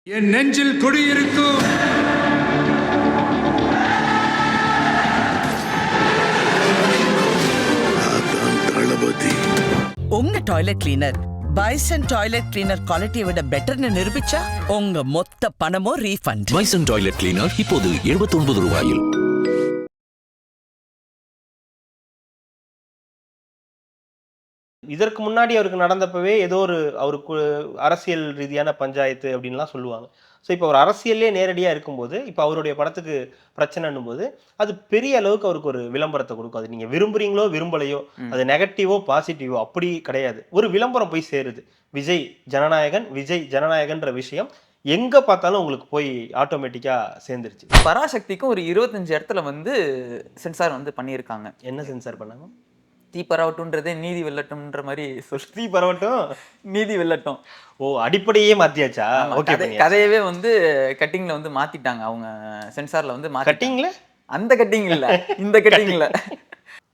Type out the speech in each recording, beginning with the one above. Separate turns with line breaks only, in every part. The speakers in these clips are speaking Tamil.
என் நெஞ்சில் குடியிருக்கும்
தளபதி.
உங்க toilet cleaner bison toilet cleaner குவாலிட்டியை விட பெட்டர்னு நிரூபிச்சா உங்க மொத்த பணமும் ரீஃபண்ட்.
பைசன் டாய்லெட் கிளீனர் இப்போது 79 ரூபாயில்.
இதற்கு முன்னாடி அவருக்கு நடந்தப்பவே ஏதோ ஒரு அவருக்கு அரசியல் ரீதியான பஞ்சாயத்து அப்படின்லாம் சொல்லுவாங்க. ஸோ இப்போ அவர் அரசியல்லே நேரடியாக இருக்கும்போது இப்போ அவருடைய படத்துக்கு பிரச்சனைன்னும் போது அது பெரிய அளவுக்கு அவருக்கு ஒரு விளம்பரத்தை கொடுக்கும். அது நீங்கள் விரும்புறீங்களோ விரும்பலையோ, அது நெகட்டிவோ பாசிட்டிவோ அப்படி கிடையாது. ஒரு விளம்பரம் போய் சேருது. விஜய் ஜனநாயகன், விஜய் ஜனநாயகன்ற விஷயம் எங்க பார்த்தாலும் உங்களுக்கு போய் ஆட்டோமேட்டிக்கா சேர்ந்துருச்சு.
பராசக்திக்கும் ஒரு 25 இடத்துல வந்து சென்சார் வந்து பண்ணியிருக்காங்க.
என்ன சென்சார் பண்ணாங்க?
தீ பரவட்டும்ன்றதே நீதி வெல்லட்டும்ன்ற மாதிரி
சுஷ்டி பரவட்டும்
நீதி வெல்லட்டும்.
ஓ, அடிப்படையே மாத்தியாச்சா? ஓகே,
கதையவே வந்து கட்டிங்ல வந்து மாத்திட்டாங்க. அவங்க சென்சார்ல வந்து
கட்டிங்ல
அந்த கட்டிங் இல்ல, இந்த கட்டிங்ல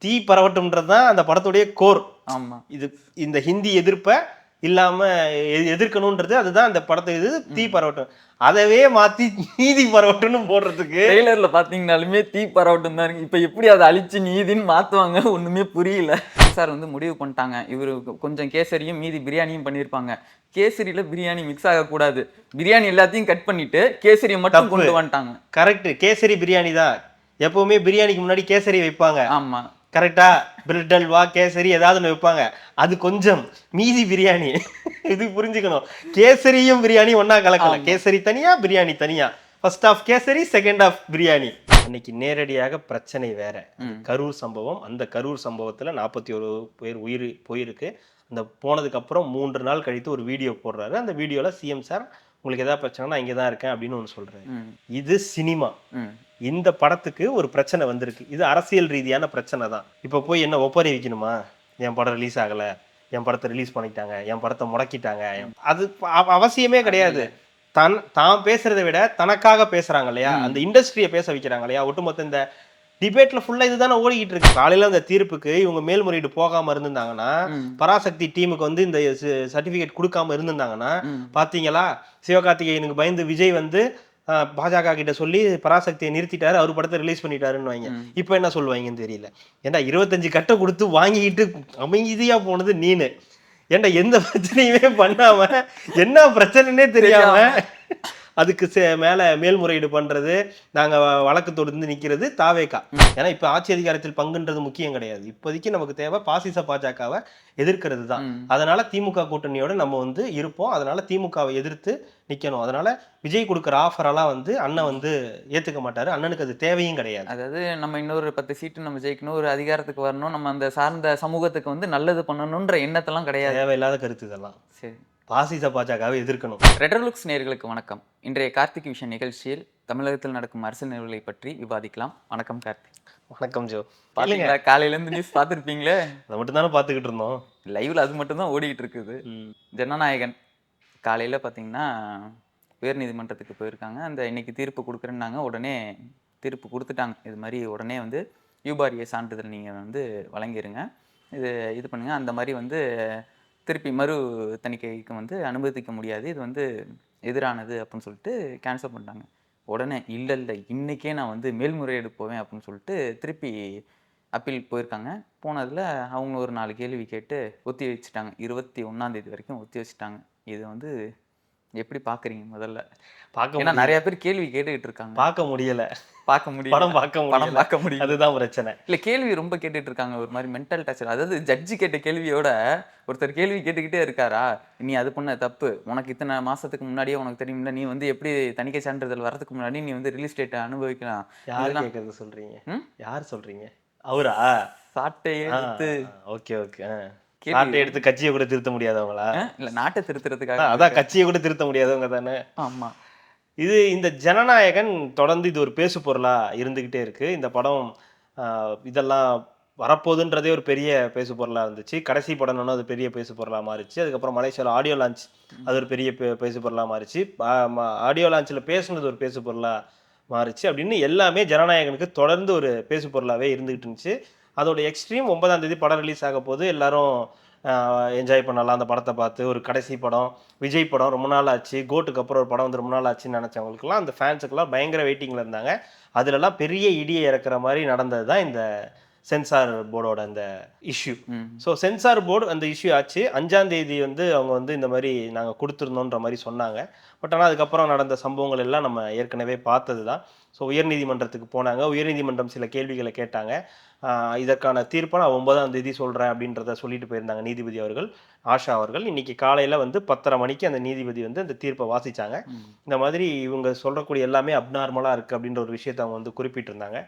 தீ பரவட்டும்ன்றதுதான் அந்த படத்துடைய கோர்.
ஆமா,
இது இந்த ஹிந்தி எதிர்ப்பை இல்லாம எதிர்க்கணும்ன்றது அதுதான் அந்த படத்தை. இது தீ பரவட்டும், அதவே மாத்தி நீதி பரவட்டும்னு போடுறதுக்கு
ட்ரெய்லர்ல பாத்தீங்கன்னாலுமே தீ பரவட்டும் தான் இருக்கு. இப்ப எப்படி அதை அழிச்சு நீதின்னு மாத்துவாங்க ஒண்ணுமே புரியல. சார் வந்து முடிவு பண்ணிட்டாங்க, இவரு கொஞ்சம் கேசரியும் மீதி பிரியாணியும் பண்ணியிருப்பாங்க. கேசரியில பிரியாணி மிக்ஸ் ஆகக்கூடாது, பிரியாணி எல்லாத்தையும் கட் பண்ணிட்டு கேசரியை மட்டும் கொண்டு வந்துட்டாங்க.
கரெக்ட், கேசரி பிரியாணி தான். எப்பவுமே பிரியாணிக்கு முன்னாடி கேசரி வைப்பாங்க.
ஆமா
கரெக்டா, பிரெட் அல்வா கேசரி ஏதாவது ஒன்று வைப்பாங்க. அது கொஞ்சம் மீதி பிரியாணி. இது புரிஞ்சுக்கணும், கேசரியும் பிரியாணி ஒன்னா கலக்கல. கேசரி தனியா, பிரியாணி தனியா. First half kesari, second half biryani. அன்னைக்கு நேரடியாக பிரச்சனை வேற. கரூர் சம்பவம். அந்த கரூர் சம்பவத்துல 41 பேர் உயிர் போயிருக்கு. அந்த போனதுக்கு அப்புறம் 3 நாள் கழித்து ஒரு வீடியோ போடுறாரு. அந்த வீடியோல சிஎம் சார் உங்களுக்கு ஏதாவது பிரச்சனைனா இங்கே தான் இருக்கேன் அப்படின்னு ஒன்று சொல்றாரு. இது சினிமா. இந்த படத்துக்கு ஒரு பிரச்சனை வந்திருக்கு. இது அரசியல் ரீதியான பிரச்சனை தான். இப்போ போய் என்ன ஒப்பனை வைக்கணுமா? என் படம் ரிலீஸ் ஆகலை, என் படத்தை ரிலீஸ் பண்ணிட்டாங்க, என் படத்தை முடக்கிட்டாங்க. அது அவசியமே கிடையாது. தான் பேசுறதை விட தனக்காக பேசுறாங்க இல்லையா, அந்த இண்டஸ்ட்ரியை பேச வைக்கிறாங்க இல்லையா. ஒட்டுமொத்த இந்த டிபேட்ல ஃபுல்லா இதுதானே ஓடிக்கிட்டு இருக்கு. காலையில அந்த தீர்ப்புக்கு இவங்க மேல்முறையீடு போகாம இருந்திருந்தாங்கன்னா, பராசக்தி டீமுக்கு வந்து இந்த சர்டிபிகேட் கொடுக்காம இருந்திருந்தாங்கன்னா, பாத்தீங்களா சிவகார்த்திகேயனுக்கு பயந்து விஜய் வந்து பாஜக கிட்ட சொல்லி பராசக்தியை நிறுத்திட்டாரு, அவர் படத்தை ரிலீஸ் பண்ணிட்டாருன்னு வைங்க. இப்ப என்ன சொல்லுவாங்கன்னு தெரியல. ஏன்டா 25 கட்டை கொடுத்து வாங்கிக்கிட்டு அமைதியா போனது நீனு, ஏன்டா எந்த பிரச்சனையுமே பண்ணாம என்ன பிரச்சனைன்னே தெரியாம அதுக்கு மேல மேல்முறையீடு பண்றது, நாங்க வழக்கு தொடர்ந்து நிக்கிறது தாவேகா. ஏன்னா இப்ப ஆட்சி அதிகாரத்தில் பங்குன்றது முக்கியம் கிடையாது. இப்போதைக்கு நமக்கு தேவை பாசிச பாஜகவை எதிர்க்கிறது தான். அதனால திமுக கூட்டணியோட நம்ம வந்து இருப்போம். அதனால திமுகவை எதிர்த்து நிக்கணும். அதனால விஜய் கொடுக்குற ஆஃபரெல்லாம் வந்து அண்ணன் வந்து ஏத்துக்க மாட்டாரு. அண்ணனுக்கு அது தேவையும் கிடையாது.
அதாவது நம்ம இன்னொரு 10 சீட்டு நம்ம ஜெயிக்கணும், ஒரு அதிகாரத்துக்கு வரணும், நம்ம அந்த சார்ந்த சமூகத்துக்கு வந்து நல்லது பண்ணணும்ன்ற எண்ணத்தெல்லாம் கிடையாது.
தேவையில்லாத கருத்து இதெல்லாம்.
சரி, பாசிச
பாஜகவை எதிர்க்கணும்.
ரெட்ரோலுக்ஸ் நேயர்களுக்கு வணக்கம். இன்றைய கார்த்திக் விஷன் நிகழ்ச்சியில் தமிழகத்தில் நடக்கும் அரசியல் நிகழ்வுகளை பற்றி விவாதிக்கலாம். வணக்கம் கார்த்திக்.
வணக்கம் ஜோ.
பாத்தீங்களா, காலையில இருந்து நியூஸ் பார்த்துருப்பீங்களே.
அதை மட்டும் தானே பார்த்துக்கிட்டு இருந்தோம்.
லைவ்ல அது மட்டும் தான் ஓடிக்கிட்டு இருக்குது. ஜனநாயகன் காலையில பார்த்தீங்கன்னா உயர்நீதிமன்றத்துக்கு போயிருக்காங்க. அந்த இன்னைக்கு தீர்ப்பு கொடுக்குறேன்னாங்க. உடனே தீர்ப்பு கொடுத்துட்டாங்க. இது மாதிரி உடனே வந்து யூபாரிய சான்றிதழ் நீங்கள் வந்து வழங்கிடுங்க, இது பண்ணுங்க. அந்த மாதிரி வந்து திருப்பி மறு தணிக்கைக்கு வந்து அனுமதிக்க முடியாது, இது வந்து எதிரானது அப்படின்னு சொல்லிட்டு கேன்சல் பண்ணிட்டாங்க. உடனே இல்லை இன்றைக்கே நான் வந்து மேல்முறையீடு போவேன் அப்படின்னு சொல்லிட்டு திருப்பி அப்பீல் போயிருக்காங்க. போனதில் அவங்க ஒரு 4 கேள்வி கேட்டு ஒத்தி வச்சுட்டாங்க. 21ஆம் தேதி வரைக்கும் ஒத்தி வச்சுட்டாங்க. இது வந்து எப்படி பார்க்குறீங்க? முதல்ல ஏன்னா நிறைய பேர் கேள்வி கேட்டுக்கிட்டு இருக்காங்க.
பார்க்க முடியல,
படம் பார்க்க முடியும்.
அதுதான் பிரச்சனை.
இல்லை, கேள்வி ரொம்ப கேட்டுட்டு இருக்காங்க. ஒரு மாதிரி மென்டல் டச்சர். அதாவது ஜட்ஜி கேட்ட கேள்வியோட ஒருத்தர் கேள்வி கேட்டுக்கிட்டே இருக்காரா, நீ அது பண்ண தப்பு, உனக்கு இத்தனை மாசத்துக்கு முன்னாடியே உனக்கு தெரியும்ல, நீ வந்து எப்படி தணிக்கை சான்றிதழ் வரதுக்கு முன்னாடி நீ வந்து ரிலீஸ் டேட்டை அனுபவிக்கலாம்.
யார் கேட்கறது சொல்றீங்க? யார் சொல்றீங்க? அவரா?
சாட்டை எடுத்து
ஓகே நாட்டை எடுத்து கட்சியை கூட திருத்த முடியாதவங்களா?
இல்ல, நாட்டை திருத்துறதுக்காக.
அதான் கட்சியை கூட திருத்த முடியாதவங்க தானே.
ஆமா.
இது இந்த ஜனநாயகன் தொடர்ந்து இது ஒரு பேசு பொருளா இருந்துகிட்டே இருக்கு. இந்த படம் இதெல்லாம் வரப்போகுதுன்றதே ஒரு பெரிய பேசு பொருளா இருந்துச்சு. கடைசி படம்னு அது பெரிய பேசு பொருளா மாறிச்சு. அதுக்கப்புறம் மலேசியாவில் ஆடியோ லான்ச், அது ஒரு பெரிய பேசு பொருளா மாறிச்சு. ஆடியோ லான்ச்சில் பேசுனது ஒரு பேசு பொருளா மாறிச்சு. அப்படின்னு எல்லாமே ஜனநாயகனுக்கு தொடர்ந்து ஒரு பேசு பொருளாவே இருந்துகிட்டு இருந்துச்சு. அதோட எக்ஸ்ட்ரீம் 9ஆம் தேதி படம் ரிலீஸ் ஆக போது எல்லாரும் என்ஜாய் பண்ணலாம் அந்த படத்தை பார்த்து. ஒரு கடைசி படம் விஜய் படம் ரொம்ப நாள் ஆச்சு, கோட்டுக்கு அப்புறம் ஒரு படம் வந்து ரொம்ப நாள் ஆச்சுன்னு நினச்சவங்களுக்குலாம், அந்த ஃபேன்ஸுக்கெல்லாம் பயங்கர வெயிட்டிங்கில் இருந்தாங்க. அதுலலாம் பெரிய இடியை இறக்குற மாதிரி நடந்தது தான் இந்த சென்சார் போர்டோட அந்த இஷ்யூ. ஸோ சென்சார் போர்டு அந்த இஷ்யூ ஆச்சு. 5ஆம் தேதி வந்து அவங்க வந்து இந்த மாதிரி நாங்கள் கொடுத்துருந்தோன்ற மாதிரி சொன்னாங்க. பட் ஆனால் அதுக்கப்புறம் நடந்த சம்பவங்கள் எல்லாம் நம்ம ஏற்கனவே பார்த்தது தான். ஸோ உயர்நீதிமன்றத்துக்கு போனாங்க. உயர்நீதிமன்றம் சில கேள்விகளை கேட்டாங்க. இதற்கான தீர்ப்பை நான் 9ஆம் தேதி சொல்கிறேன் அப்படின்றத சொல்லிட்டு போயிருந்தாங்க நீதிபதி அவர்கள், ஆஷா அவர்கள். இன்னைக்கு காலையில் வந்து 10:30 மணிக்கு அந்த நீதிபதி வந்து அந்த தீர்ப்பை வாசித்தாங்க. இந்த மாதிரி இவங்க சொல்கிறக்கூடிய எல்லாமே அப்நார்மலாக இருக்குது அப்படின்ற ஒரு விஷயத்தை அவங்க வந்து குறிப்பிட்டிருந்தாங்க.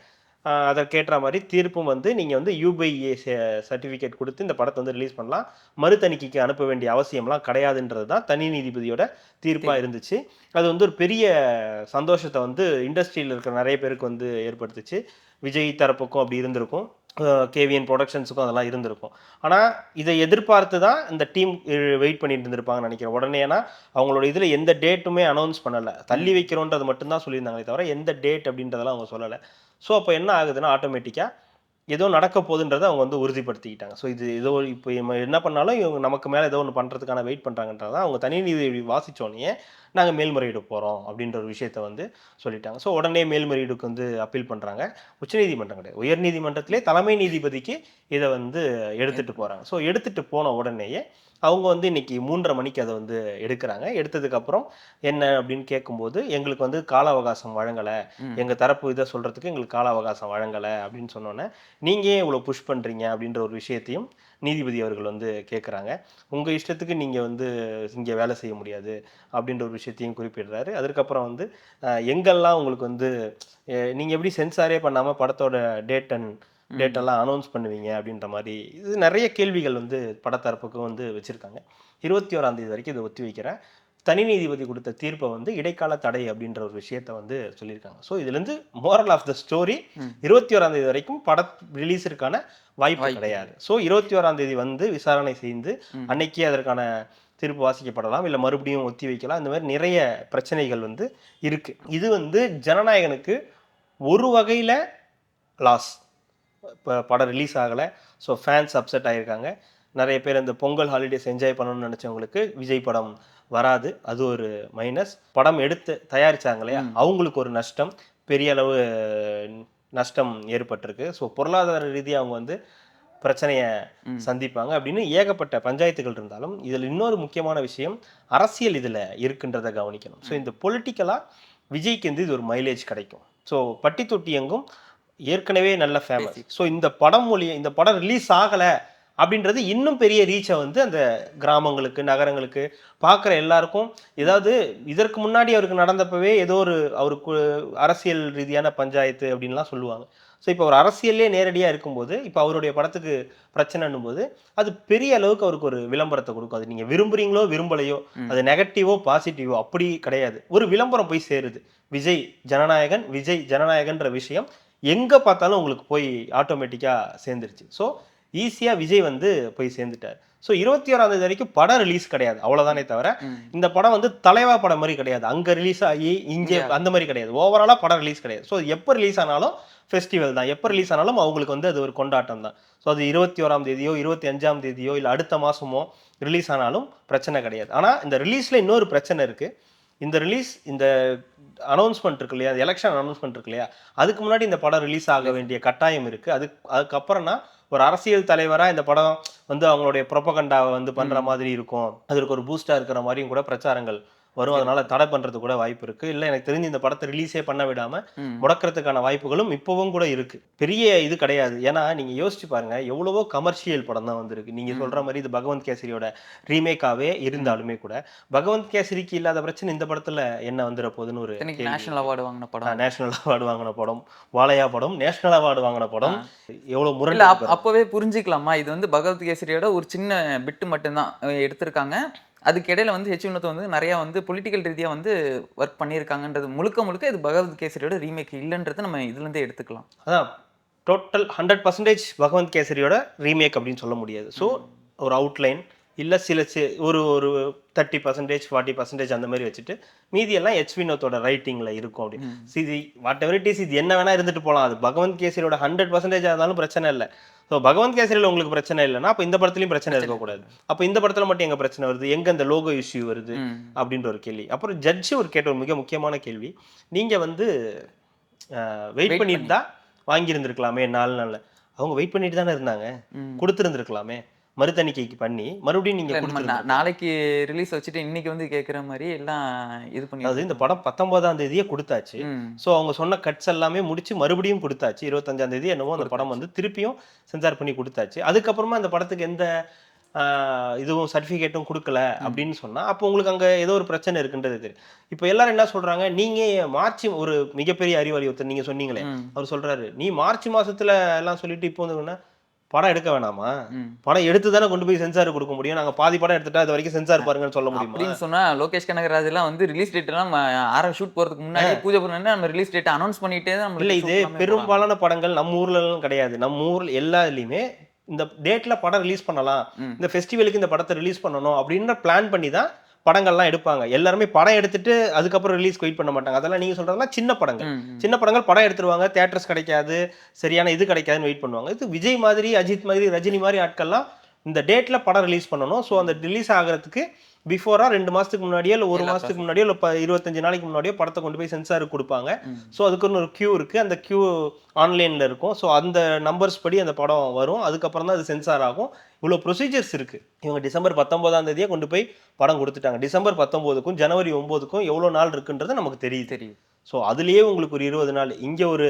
அதற்கேற்ற மாதிரி தீர்ப்பும் வந்து நீங்கள் வந்து UBA சர்டிஃபிகேட் கொடுத்து இந்த படத்தை வந்து ரிலீஸ் பண்ணலாம், மறு தணிக்கைக்கு அனுப்ப வேண்டிய அவசியம்லாம் கிடையாதுன்றது தான் தனி நீதிபதியோட தீர்ப்பாக இருந்துச்சு. அது வந்து ஒரு பெரிய சந்தோஷத்தை வந்து இண்டஸ்ட்ரியில் இருக்கிற நிறைய பேருக்கு வந்து ஏற்படுத்துச்சு. விஜய் தரப்புக்கும் அப்படி இருந்திருக்கும், KVN ப்ரொடக்ஷன்ஸுக்கும் அதெல்லாம் இருந்திருக்கும். ஆனால் இதை எதிர்பார்த்து தான் இந்த டீம் வெயிட் பண்ணிட்டு இருந்திருப்பாங்கன்னு நினைக்கிறேன். உடனே ஏன்னா அவங்களோட இதில் எந்த டேட்டுமே அனௌன்ஸ் பண்ணலை, தள்ளி வைக்கிறோன்றது மட்டும்தான் சொல்லியிருந்தாங்களே தவிர எந்த டேட் அப்படின்றதெல்லாம் அவங்க சொல்லலை. ஸோ அப்போ என்ன ஆகுதுன்னா ஆட்டோமேட்டிக்காக ஏதோ நடக்க போகுதுன்றதை அவங்க வந்து உறுதிப்படுத்திக்கிட்டாங்க. ஸோ இது ஏதோ இப்போ நம்ம என்ன பண்ணாலும் இவங்க நமக்கு மேலே ஏதோ ஒன்று பண்ணுறதுக்கான வெயிட் பண்ணுறாங்கன்றதை அவங்க தனி நீதி வாசித்தோடனே நாங்கள் மேல்முறையீடு போகிறோம் அப்படின்ற ஒரு விஷயத்த வந்து சொல்லிட்டாங்க. ஸோ உடனே மேல்முறையீடுக்கு வந்து அப்பீல் பண்ணுறாங்க. உச்சநீதிமன்றம் கிடையாது, உயர்நீதிமன்றத்திலே தலைமை நீதிபதிக்கு இதை வந்து எடுத்துகிட்டு போகிறாங்க. ஸோ எடுத்துகிட்டு போன உடனேயே அவங்க வந்து இன்னைக்கு 3:30 மணிக்கு அதை வந்து எடுக்கிறாங்க. எடுத்ததுக்கப்புறம் என்ன அப்படின்னு கேட்கும்போது, எங்களுக்கு வந்து கால அவகாசம் வழங்கலை, எங்கள் தரப்பு இதை சொல்கிறதுக்கு எங்களுக்கு கால அவகாசம் வழங்கலை அப்படின்னு சொன்னோன்னே, நீங்கள் ஏன் இவ்வளோ புஷ் பண்ணுறீங்க அப்படின்ற ஒரு விஷயத்தையும் நீதிபதி அவர்கள் வந்து கேட்குறாங்க. உங்கள் இஷ்டத்துக்கு நீங்கள் வந்து இங்கே வேலை செய்ய முடியாது அப்படின்ற ஒரு விஷயத்தையும் குறிப்பிடுறாரு. அதுக்கப்புறம் வந்து எங்கெல்லாம் உங்களுக்கு வந்து நீங்கள் எப்படி சென்சாரே பண்ணாமல் படத்தோட டேட்டெல்லாம் அனௌன்ஸ் பண்ணுவீங்க அப்படின்ற மாதிரி இது நிறைய கேள்விகள் வந்து படத்தரப்புக்கும் வந்து வச்சுருக்காங்க. 21ஆம் தேதி வரைக்கும் இதை ஒத்தி வைக்கிறேன். தனி நீதிபதி கொடுத்த தீர்ப்பை வந்து இடைக்கால தடை அப்படின்ற ஒரு விஷயத்த வந்து சொல்லியிருக்காங்க. ஸோ இதுலேருந்து மோரல் ஆஃப் த ஸ்டோரி 21ஆம் தேதி வரைக்கும் படம் ரிலீஸிற்கான வாய்ப்பு கிடையாது. ஸோ 21ஆம் தேதி வந்து விசாரணை செய்து அன்னைக்கே அதற்கான தீர்ப்பு வாசிக்கப்படலாம், இல்லை மறுபடியும் ஒத்தி வைக்கலாம். இந்த மாதிரி நிறைய பிரச்சனைகள் வந்து இருக்குது. இது வந்து ஜனநாயகனுக்கு ஒரு வகையில் லாஸ். இப்போ படம் ரிலீஸ் ஆகலை, ஸோ ஃபேன்ஸ் அப்செட் ஆகியிருக்காங்க. நிறைய பேர் இந்த பொங்கல் ஹாலிடேஸ் என்ஜாய் பண்ணணும்னு நினச்சவங்களுக்கு விஜய் படம் வராது, அது ஒரு மைனஸ். படம் எடுத்து தயாரித்தாங்க இல்லையா, அவங்களுக்கு ஒரு நஷ்டம், பெரிய அளவு நஷ்டம் ஏற்பட்டிருக்கு. ஸோ பொருளாதார ரீதியாக அவங்க வந்து பிரச்சனையை சந்திப்பாங்க அப்படின்னு ஏகப்பட்ட பஞ்சாயத்துகள் இருந்தாலும், இதில் இன்னொரு முக்கியமான விஷயம் அரசியல் இதில் இருக்குன்றதை கவனிக்கணும். ஸோ இந்த பொலிட்டிக்கலாக விஜய்க்கு வந்து இது ஒரு மைலேஜ் கிடைக்கும். ஸோ பட்டி தொட்டி எங்கும் ஏற்கனவே நல்ல ஃபேமஸ். ஸோ இந்த படம் ரிலீஸ் ஆகலை அப்படின்றது இன்னும் பெரிய ரீச்சை வந்து அந்த கிராமங்களுக்கு, நகரங்களுக்கு, பார்க்குற எல்லாருக்கும். ஏதாவது இதற்கு முன்னாடி அவருக்கு நடந்தப்பவே ஏதோ ஒரு அவருக்கு அரசியல் ரீதியான பஞ்சாயத்து அப்படின்லாம் சொல்லுவாங்க. ஸோ இப்போ அவர் அரசியல்லே நேரடியாக இருக்கும்போது, இப்போ அவருடைய படத்துக்கு பிரச்சனைன்னும் போது அது பெரிய அளவுக்கு அவருக்கு ஒரு விளம்பரத்தை கொடுக்கும். அது நீங்கள் விரும்புகிறீங்களோ விரும்பலையோ, அது நெகட்டிவோ பாசிட்டிவோ அப்படி கிடையாது, ஒரு விளம்பரம் போய் சேருது. விஜய் ஜனநாயகன்ற விஷயம் எங்கே பார்த்தாலும் உங்களுக்கு போய் ஆட்டோமேட்டிக்காக சேர்ந்துருச்சு. ஸோ ஈஸியாக விஜய் வந்து போய் சேர்ந்துட்டார். ஸோ 21ஆம் தேதி வரைக்கும் படம் ரிலீஸ் கிடையாது, அவ்வளோதானே தவிர இந்த படம் வந்து தலைவா படம் மாதிரி கிடையாது, அங்கே ரிலீஸ் ஆகி இங்கே அந்த மாதிரி கிடையாது. ஓவராலாக படம் ரிலீஸ் கிடையாது. ஸோ எப்போ ரிலீஸ் ஆனாலும் ஃபெஸ்டிவல் தான், எப்போ ரிலீஸ் ஆனாலும் அவங்களுக்கு வந்து அது ஒரு கொண்டாட்டம் தான். ஸோ அது 21ஆம் தேதியோ 25ஆம் தேதியோ இல்லை அடுத்த மாதமோ ரிலீஸ் ஆனாலும் பிரச்சனை கிடையாது. ஆனால் இந்த ரிலீஸில் இன்னொரு பிரச்சனை இருக்குது. இந்த அனௌன்ஸ்மெண்ட் இருக்கு இல்லையா, எலெக்ஷன் அனௌன்ஸ்மெண்ட் இருக்கு இல்லையா, அதுக்கு முன்னாடி இந்த படம் ரிலீஸ் ஆக வேண்டிய கட்டாயம் இருக்குது. அதுக்கப்புறம்னா ஒரு அரசியல் தலைவராக இந்த படம் வந்து அவங்களுடைய ப்ரொபகண்டாவை வந்து பண்ணுற மாதிரி இருக்கும், அதற்கு ஒரு பூஸ்டாக இருக்கிற மாதிரியும் கூட பிரச்சாரங்கள் வரும். அதனால தடை பண்றது கூட வாய்ப்பு இருக்கு. இல்லை எனக்கு தெரிஞ்சு இந்த படத்தை ரிலீஸே பண்ண விடாம முடக்கிறதுக்கான வாய்ப்புகளும் இப்பவும் கூட இருக்கு. பெரிய இது கிடையாது. ஏன்னா நீங்க யோசிச்சு பாருங்க, எவ்வளவோ கமர்ஷியல் படம் தான் வந்திருக்கு. நீங்க சொல்ற மாதிரி இது பகவந்த் கேசரியோட ரீமேக்காவே இருந்தாலுமே கூட பகவந்த் கேசரிக்கு இல்லாத பிரச்சனை இந்த படத்துல என்ன வந்துட போகுதுன்னு ஒரு
நேஷனல் அவார்டு வாங்கின படம்,
நேஷனல் அவார்டு வாங்கின படம், வாழையா படம் நேஷனல் அவார்டு வாங்கின படம். எவ்வளவு முறை
அப்பவே புரிஞ்சுக்கலாமா, இது வந்து பகவந்த் கேசரியோட ஒரு சின்ன பிட்டு மட்டும்தான் எடுத்திருக்காங்க. அதுக்கு இடையில வந்து வினோத் வந்து நிறைய வந்து பொலிட்டிக்கல் ரீதியா வந்து ஒர்க் பண்ணியிருக்காங்கன்றது முழுக்க இது பகவந்த் கேசரியோட ரீமேக் இல்லைன்றது நம்ம இதுல இருந்தே எடுத்துக்கலாம்.
அதான் டோட்டல் 100% பகவந்த் கேசரியோட ரீமேக் அப்படின்னு சொல்ல முடியாது. ஸோ ஒரு அவுட்லைன், இல்லை ஒரு ஒரு 30% 40% அந்த மாதிரி வச்சுட்டு மீதியெல்லாம் ஹெச் வினோத்தோட ரைட்டிங்கில் இருக்கும் அப்படி. இது வாட் எவர் இட் இஸ், இது என்ன வேணா இருந்துட்டு போகலாம். அது பகவந்த் கேசரியோட 100% இருந்தாலும் பிரச்சனை இல்லை. ஸோ பகவந்த் கேசரியில் உங்களுக்கு பிரச்சனை இல்லைன்னா அப்போ இந்த படத்துலையும் பிரச்சனை இருக்கக்கூடாது. அப்போ இந்த படத்தில் மட்டும் எங்கே பிரச்சனை வருது, எங்கே அந்த லோகோ இஷ்யூ வருது அப்படின்ற ஒரு கேள்வி. அப்புறம் ஜட்ஜு ஒரு கேட்ட ஒரு மிக முக்கியமான கேள்வி, நீங்கள் வந்து வெயிட் பண்ணியிருந்தா வாங்கியிருந்துருக்கலாமே 4 நாளில். அவங்க வெயிட் பண்ணிட்டு தானே இருந்தாங்க, கொடுத்துருந்துருக்கலாமே, மறுதணிக்கைக்கு பண்ணி மறுபடியும் நீங்க
நாளைக்கு ரிலீஸ் வச்சுட்டு இன்னைக்கு வந்து கேட்குற மாதிரி எல்லாம் இது பண்ணி.
அதாவது இந்த படம் 19ஆம் தேதியே கொடுத்தாச்சு. ஸோ அவங்க சொன்ன கட்ஸ் எல்லாமே முடிச்சு மறுபடியும் கொடுத்தாச்சு. 25ஆம் தேதி என்னவோ அந்த படம் வந்து திருப்பியும் சென்சார் பண்ணி கொடுத்தாச்சு. அதுக்கப்புறமா அந்த படத்துக்கு எந்த இதுவும் சர்டிஃபிகேட்டும் கொடுக்கல அப்படின்னு சொன்னா அப்போ உங்களுக்கு அங்கே ஏதோ ஒரு பிரச்சனை இருக்குன்றது தெரியும். இப்போ எல்லாரும் என்ன சொல்றாங்க, நீங்க மார்ச், ஒரு மிகப்பெரிய அறிவாளி ஒருத்தர் நீங்க சொன்னீங்களே, அவர் சொல்றாரு நீ மார்ச் மாசத்துல எல்லாம் சொல்லிட்டு இப்போ வந்து படம் எடுக்க வேணாமா, படம் எடுத்து தானே கொண்டு போய் சென்சார் கொடுக்க முடியும், நாங்க பாதி படம் எடுத்துட்டா அது வரைக்கும் சென்சார் பாருங்கன்னு சொல்ல முடியும்
அப்படின்னு சொன்னா. லோகேஷ் கனகராஜ் எல்லாம் வந்து ரிலீஸ் டேட் எல்லாம் ஷூட் போறதுக்கு முன்னாடி பூஜை பண்ணா நம்ம ரிலீஸ் டேட் அனௌன்ஸ் பண்ணிட்டே தான்.
இல்ல, இது பெரும்பாலான படங்கள் நம்ம ஊர்ல எல்லாம் கிடையாது. நம்ம ஊர்ல எல்லாத்துலயுமே இந்த டேட்ல படம் ரிலீஸ் பண்ணலாம், இந்த ஃபெஸ்டிவலுக்கு இந்த படத்தை ரிலீஸ் பண்ணணும் அப்படின்னு பிளான் பண்ணி தான் படங்கள்லாம் எடுப்பாங்க. எல்லாருமே படம் எடுத்துட்டு அதுக்கப்புறம் ரிலீஸ் வெயிட் பண்ண மாட்டாங்க. அதெல்லாம் நீங்க சொல்றதெல்லாம் சின்ன படங்கள் படம் எடுத்துருவாங்க, தியேட்டர்ஸ் கிடைக்காது, சரியான இது கிடைக்காதுன்னு வெயிட் பண்ணுவாங்க. இது விஜய் மாதிரி, அஜித் மாதிரி, ரஜினி மாதிரி ஆட்கள்லாம் இந்த டேட்ல படம் ரிலீஸ் பண்ணணும். ஸோ அந்த ரிலீஸ் ஆகிறதுக்கு பிஃபோரா 2 மாசத்துக்கு முன்னாடியோ இல்லை 1 மாசத்துக்கு முன்னாடியோ இல்லை 25 நாளைக்கு முன்னாடியோ படத்தை கொண்டு போய் சென்சாருக்கு கொடுப்பாங்க. ஸோ அதுக்குன்னு ஒரு கியூ இருக்கு, அந்த கியூ ஆன்லைன்ல இருக்கும். ஸோ அந்த நம்பர்ஸ் படி அந்த படம் வரும், அதுக்கப்புறம் தான் அது சென்சார் ஆகும். இவ்வளோ ப்ரொசீஜர்ஸ் இருக்கு. இவங்க டிசம்பர் 19ஆம் தேதியே கொண்டு போய் படம் கொடுத்துட்டாங்க. டிசம்பர் 19க்கும் ஜனவரி 9க்கும் எவ்வளோ நாள் இருக்குன்றது நமக்கு தெரியும். ஸோ அதுலேயே உங்களுக்கு ஒரு 20 நாள், இங்கே ஒரு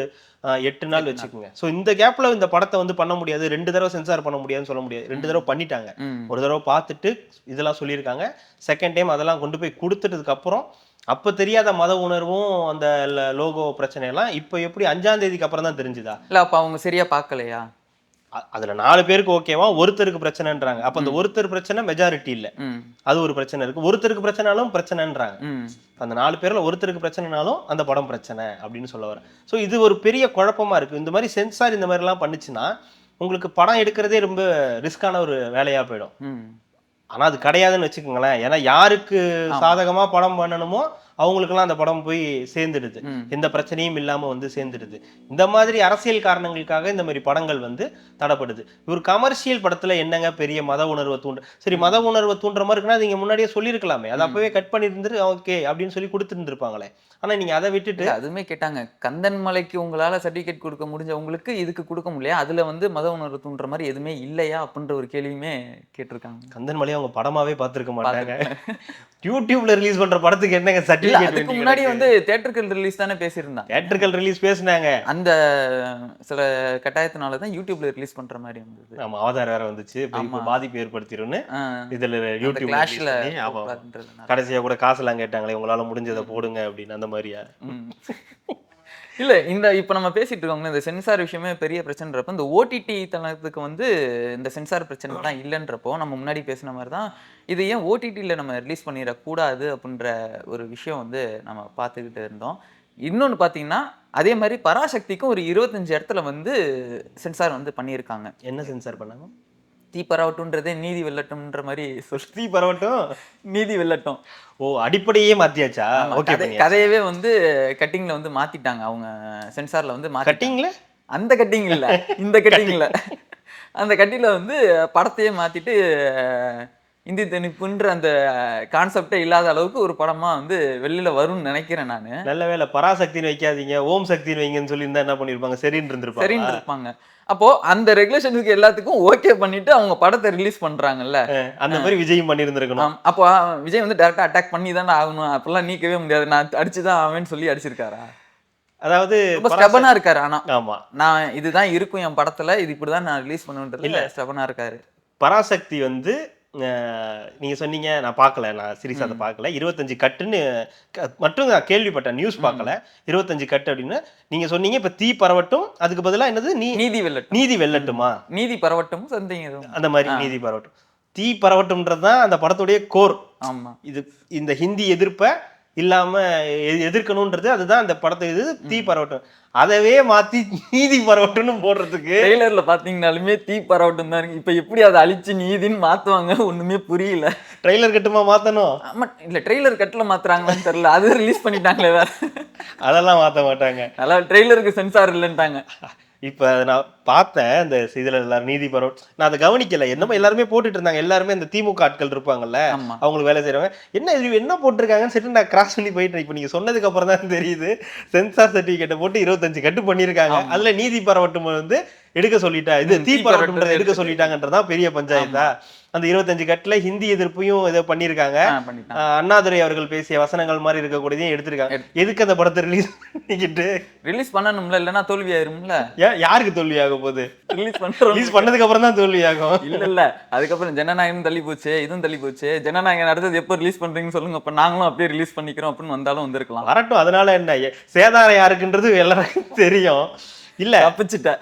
8 நாள் வச்சுக்கோங்க. ஸோ இந்த கேப்ல இந்த படத்தை வந்து பண்ண முடியாது, 2 தடவை சென்சார் பண்ண முடியாதுன்னு சொல்ல முடியாது. 2 தடவை பண்ணிட்டாங்க. ஒரு தடவை பார்த்துட்டு இதெல்லாம் சொல்லியிருக்காங்க, செகண்ட் டைம் அதெல்லாம் கொண்டு போய் கொடுத்துட்டதுக்கு அப்புறம் அப்போ தெரியாத மத உணர்வும் அந்த லோகோ பிரச்சனையெல்லாம் இப்போ எப்படி 5ஆம் தேதிக்கு அப்புறம் தான் தெரிஞ்சுதா?
இல்லை, அப்போ அவங்க சரியா பார்க்கலையா?
அதுல 4 பேருக்கு ஓகேவா, ஒருத்தருக்கு பிரச்சனைன்றாங்க. அப்ப அந்த ஒருத்தர் பிரச்சனை மெஜாரிட்டி இல்ல, அது ஒரு பிரச்சனை இருக்கு. ஒருத்தருக்கு பிரச்சனைனாலும் பிரச்சனைன்றாங்க. அந்த 4 பேர்ல ஒருத்தருக்கு பிரச்சனைனாலும் அந்த படம் பிரச்சனை அப்படின்னு சொல்ல வரேன். ஸோ இது ஒரு பெரிய குழப்பமா இருக்கு. இந்த மாதிரி சென்சார் இந்த மாதிரி எல்லாம் பண்ணுச்சுன்னா உங்களுக்கு படம் எடுக்கிறதே ரொம்ப ரிஸ்கான ஒரு வேலையா போயிடும். ஆனா அது கிடையாதுன்னு வச்சுக்கோங்களேன். ஏன்னா யாருக்கு சாதகமா படம் பண்ணணுமோ அவங்களுக்கெல்லாம் அந்த படம் போய் சேர்ந்துடுது, எந்த பிரச்சனையும் இல்லாம வந்து சேர்ந்துடுது. இந்த மாதிரி அரசியல் காரணங்களுக்காக இந்த மாதிரி படங்கள் வந்து தடைப்படுது. ஒரு கமர்ஷியல் படத்துல என்னங்க பெரிய மத உணர்வை சரி மத உணர்வை தூண்டுற மாதிரி இருக்குன்னா நீங்க முன்னாடியே சொல்லியிருக்கலாமே, அதை அப்பவே கட் பண்ணிருந்து ஓகே அப்படின்னு சொல்லி கொடுத்துருந்துருப்பாங்களே. ஆனா நீங்க அதை விட்டுட்டு
அதுவுமே கேட்டாங்க, கந்தன் மலைக்கு உங்களால சர்டிபிகேட் கொடுக்க முடிஞ்சவங்களுக்கு இதுக்கு கொடுக்க முடியல, அதுல வந்து மத உணர்வு தூண்டுற மாதிரி எதுவுமே இல்லையா அப்படின்ற ஒரு கேள்வியுமே கேட்டிருக்காங்க.
கந்தன் மலையை அவங்க படமாவே பார்த்திருக்க மாட்டாங்க. யூடியூப்ல ரிலீஸ் பண்ற படத்துக்கு என்னங்க சர்டிபிகேட்?
அதுக்கு முன்னாடி வந்து தியேட்டர்கள் ரிலீஸ் தானே பேசியிருந்தாங்க.
தியேட்டர்கள் ரிலீஸ் பேசினாங்க, அந்த
சில கட்டாயத்தினால தான் யூடியூப்ல ரிலீஸ் பண்ற மாதிரி இருந்தது.
ஆமா, அவதார் வேற வந்துச்சு, பாதிப்பு ஏற்படுத்திருன்னு இதுல யூடியூப்
கிளாஷ்ல
கடைசியா கூட காசெல்லாம் கேட்டாங்களே, உங்களால முடிஞ்சதை போடுங்க அப்படின்னு. அந்த மாதிரியா?
இல்ல, இந்த இப்ப நம்ம பேசிட்டு இருக்கோங்க இந்த சென்சார் விஷயமே பெரிய பிரச்சனைன்றப்போ, இந்த ஓடிடி தளத்துக்கு வந்து இந்த சென்சார் பிரச்சனை தான் இல்லைன்றப்போ நம்ம முன்னாடி பேசின மாதிரி தான் இது ஏன் ஓடிடியில் நம்ம ரிலீஸ் பண்ணிடக்கூடாது அப்படின்ற ஒரு விஷயம் வந்து நம்ம பார்த்துக்கிட்டு இருந்தோம். இன்னொன்று பார்த்தீங்கன்னா அதே மாதிரி பராசக்திக்கும் ஒரு 25 இடத்துல வந்து சென்சார் வந்து பண்ணியிருக்காங்க.
என்ன சென்சார் பண்ணாங்க?
தீ பரவட்டும்ன்றதே நீதி வெல்லட்டும்ன்ற மாதிரி சொல்லி,
தீ பரவட்டும்
நீதி வெல்லட்டும்.
ஓ, அடிப்படையே மாத்தியாச்சா? ஓகே,
கதையவே வந்து கட்டிங்ல வந்து மாத்திட்டாங்க அவங்க சென்சார்ல வந்து.
கட்டிங்ல
அந்த கட்டிங் இல்ல, இந்த கட்டிங்ல அந்த கட்டில வந்து படத்தையே மாத்திட்டு இந்தி திணிப்புன்ற அந்த கான்செப்டே இல்லாத அளவுக்கு ஒரு படமா வந்து வெளியில வரும்னு நினைக்கிறேன் நான்.
நல்ல வேலை பராசக்தின்னு வைக்காதீங்க, ஓம் சக்தின்னு வைங்கன்னு சொல்லியிருந்தா என்ன பண்ணிருப்பாங்க? சரின்னு
இருந்திருப்பாங்க. அப்போ அந்த ரெகுலேஷனுக்கு எல்லாத்துக்கும் ஓகே பண்ணிட்டு அவங்க படத்தை ரிலீஸ் பண்றாங்கல்ல,
அந்த மாதிரி விஜயும் பண்ணியிருந்திருக்கணும்.
அப்போ விஜய் வந்து டைரக்டா அட்டாக் பண்ணி தானே ஆகணும், அப்பெல்லாம் நீக்கவே முடியாது, நான் அடிச்சுதான் ஆவேன்னு சொல்லி அடிச்சிருக்காரா?
அதாவது
ஸ்டெபனா இருக்காரு. ஆனா
ஆமா,
நான் இதுதான் இருக்கும் என் படத்துல, இது இப்படிதான் நான் ரிலீஸ் பண்ணுன்றதுல ஸ்டெபனா இருக்காரு.
பராசக்தி வந்து நீங்க சொன்னீங்க, நான் பார்க்கல, நான் சீரிஸ் அதை பார்க்கல. 25 கட்டுன்னு மட்டும் நான் கேள்விப்பட்டேன், நியூஸ் பார்க்கல. 25 கட்டு அப்படின்னு நீங்க சொன்னீங்க. இப்ப தீ பரவட்டும் அதுக்கு பதிலா என்னது? நீதி வெல்லட்டும். நீதி வெல்லட்டுமா?
நீதி பரவட்டும்
அந்த மாதிரி நீதி பரவட்டும். தீ பரவட்டும்ன்றதுதான் அந்த படத்துடைய கோர்.
ஆமா,
இது இந்த ஹிந்தி எதிர்ப்பை இல்லாம எதிர்க்கணும்ன்றது அதுதான் அந்த படத்தை இது தீ பரவட்டும். அதவே மாத்தி நீதி பரவட்டும்னு போடுறதுக்கு
ட்ரெய்லர்ல பாத்தீங்கன்னாலுமே தீ பரவட்டும் தான் இருக்கு. இப்ப எப்படி அதை அழிச்சு நீதின்னு மாத்துவாங்க ஒண்ணுமே புரியல.
ட்ரெய்லர் கட்டுமா மாத்தணும்?
ஆமா, இல்ல ட்ரெய்லர் கட்டல மாத்துறாங்களான்னு தெரியல. அது ரிலீஸ் பண்ணிட்டாங்களே வேற.
அதெல்லாம் மாத்த மாட்டாங்க.
நல்லா ட்ரெய்லருக்கு சென்சார் இல்லைன்ட்டாங்க.
இப்ப நான் பார்த்தேன் இந்த இதுல எல்லாரும் நீதி பரவ, நான் அதை கவனிக்கல. என்னமோ எல்லாருமே போட்டுட்டு இருந்தாங்க. எல்லாருமே இந்த திமுக ஆட்கள் இருப்பாங்கல்ல,
ஆமா.
அவங்களுக்கு வேலை செய்யறவங்க என்ன இது என்ன போட்டிருக்காங்கன்னு சொல்லிட்டு நான் கிராஸ் பண்ணி போயிட்டேன். இப்ப நீங்க சொன்னதுக்கு அப்புறம் தான் தெரியுது சென்சார் சர்டிபிகேட்டை போட்டு 25 கட்டு பண்ணிருக்காங்க. அதுல நீதி பரவட்டும் வந்து எடுக்க சொல்லிட்டா, இது தீ பரவட்டும் எடுக்க சொல்லிட்டாங்கன்றதான் பெரிய பஞ்சாயத்தா. அந்த 25 கட்டுல ஹிந்தி எதிர்ப்பையும் ஏதோ பண்ணிருக்காங்க. அண்ணாதுரை அவர்கள் பேசிய வசனங்கள் மாதிரி இருக்கக்கூடியதையும் எடுத்திருக்காங்க. எதுக்கு அந்த படத்தை ரிலீஸ் பண்ணிக்கிட்டு
ரிலீஸ் பண்ணணும்ல, இல்லன்னா தோல்வி ஆயிரும்ல.
யாருக்கு தோல்வி ஆக போகுது?
ரிலீஸ்
பண்ணதுக்கு அப்புறம் தான் தோல்வி ஆகும்.
இல்ல அதுக்கப்புறம் ஜனநாயகம் தள்ளி போச்சு, இதுவும் தள்ளி போச்சு. ஜனநாயகம் அடுத்தது எப்போ ரிலீஸ் பண்றீங்கன்னு சொல்லுங்க, அப்ப நாங்களும் அப்படியே ரிலீஸ் பண்ணிக்கிறோம் அப்படின்னு வந்தாலும் வந்திருக்கலாம்.
வரட்டும். அதனால என்ன, சேதாரம் யாருக்குன்றது எல்லாருக்கும் தெரியும். இல்ல
தப்பிச்சுட்ட.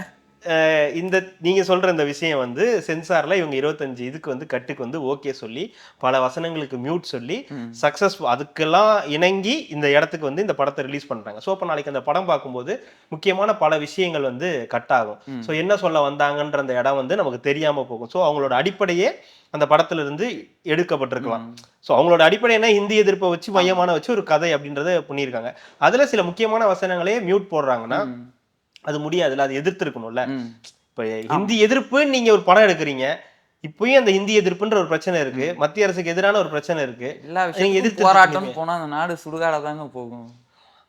இந்த நீங்க சொல்ற இந்த விஷயம் வந்து சென்சார்ல இவங்க 25 இதுக்கு வந்து கட்டுக்கு வந்து ஓகே சொல்லி பல வசனங்களுக்கு மியூட் சொல்லி சக்சஸ் அதுக்கெல்லாம் இணங்கி இந்த இடத்துக்கு வந்து இந்த படத்தை ரிலீஸ் பண்றாங்க. ஸோ அப்போ நாளைக்கு அந்த படம் பார்க்கும்போது முக்கியமான பல விஷயங்கள் வந்து கட் ஆகும். ஸோ என்ன சொல்ல வந்தாங்கன்ற அந்த இடம் வந்து நமக்கு தெரியாம போகும். ஸோ அவங்களோட அடிப்படையே அந்த படத்துல இருந்து எடுக்கப்பட்டிருக்கலாம். ஸோ அவங்களோட அடிப்படை என்ன, ஹிந்தி எதிர்ப்பை வச்சு மையமான வச்சு ஒரு கதை அப்படின்றத பண்ணியிருக்காங்க. அதுல சில முக்கியமான வசனங்களே மியூட் போடுறாங்கன்னா அது முடியாதுல்ல, அது எதிர்த்து இருக்கணும்ல. இப்ப ஹிந்தி எதிர்ப்பு நீங்க ஒரு படம் எடுக்கிறீங்க, இப்பயும் அந்த ஹிந்தி எதிர்ப்புன்ற ஒரு பிரச்சனை இருக்கு, மத்திய அரசுக்கு எதிரான ஒரு பிரச்சனை இருக்கு.
எல்லா விஷயம் எதிர்த்து போராட்டம் போனா அந்த நாடு சுடுகாட தாங்க போகும்.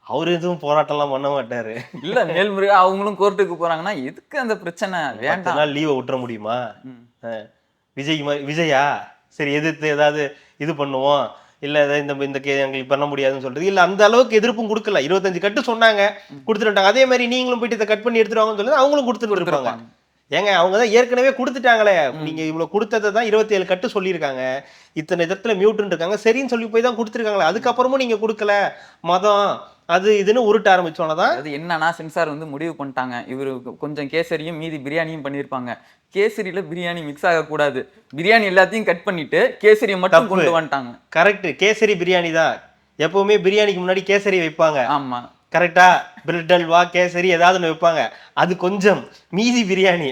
அவரு எதுவும் போராட்டம் எல்லாம் பண்ண மாட்டாரு.
இல்ல மேல்முறை அவங்களும் கோர்ட்டுக்கு போறாங்கன்னா எதுக்கு அந்த பிரச்சனை? வேண்டாம்,
லீவை விட்டுற முடியுமா? விஜயா சரி எதிர்த்து ஏதாவது இது பண்ணுவோம், இல்ல இந்த எங்களுக்கு பண்ண முடியாதுன்னு சொல்றது இல்ல. அந்த அளவுக்கு எதிர்ப்பும் கொடுக்கல. 25 கட்டு சொன்னாங்க, கொடுத்துட்டாங்க. அதே மாதிரி நீங்களும் போயிட்டு இதை கட் பண்ணி எடுத்துருவாங்கன்னு சொல்லி அவங்களும் கொடுத்துட்டு இருப்பாங்க. ஏங்க அவங்க தான் ஏற்கனவே கொடுத்துட்டாங்களே, நீங்க இவ்வளவு கொடுத்ததை தான் 27 கட்டு சொல்லியிருக்காங்க, இத்தனை இடத்துல மியூட்னு இருக்காங்க, சரின்னு சொல்லி போய் தான் கொடுத்துருக்காங்களே. அதுக்கப்புறமும் நீங்க கொடுக்கல, மதம் அது இதுன்னு உருட்ட ஆரம்பிச்சோன்னதான்
அது என்னன்னா சென்சார் வந்து முடிவு பண்ணிட்டாங்க. இவரு கொஞ்சம் கேசரியும் மீதி பிரியாணியும் பண்ணியிருப்பாங்க. கேசரியில பிரியாணி மிக்ஸ் ஆகக்கூடாது, பிரியாணி எல்லாத்தையும் கட் பண்ணிட்டு கேசரியை மட்டும் கொண்டு வந்துட்டாங்க.
கரெக்ட், கேசரி பிரியாணி தான். எப்பவுமே பிரியாணிக்கு முன்னாடி கேசரி வைப்பாங்க.
ஆமா
கரெக்டா, பிரெட் அல்வா கேசரி ஏதாவது ஒன்று வைப்பாங்க. அது கொஞ்சம் மீதி பிரியாணி.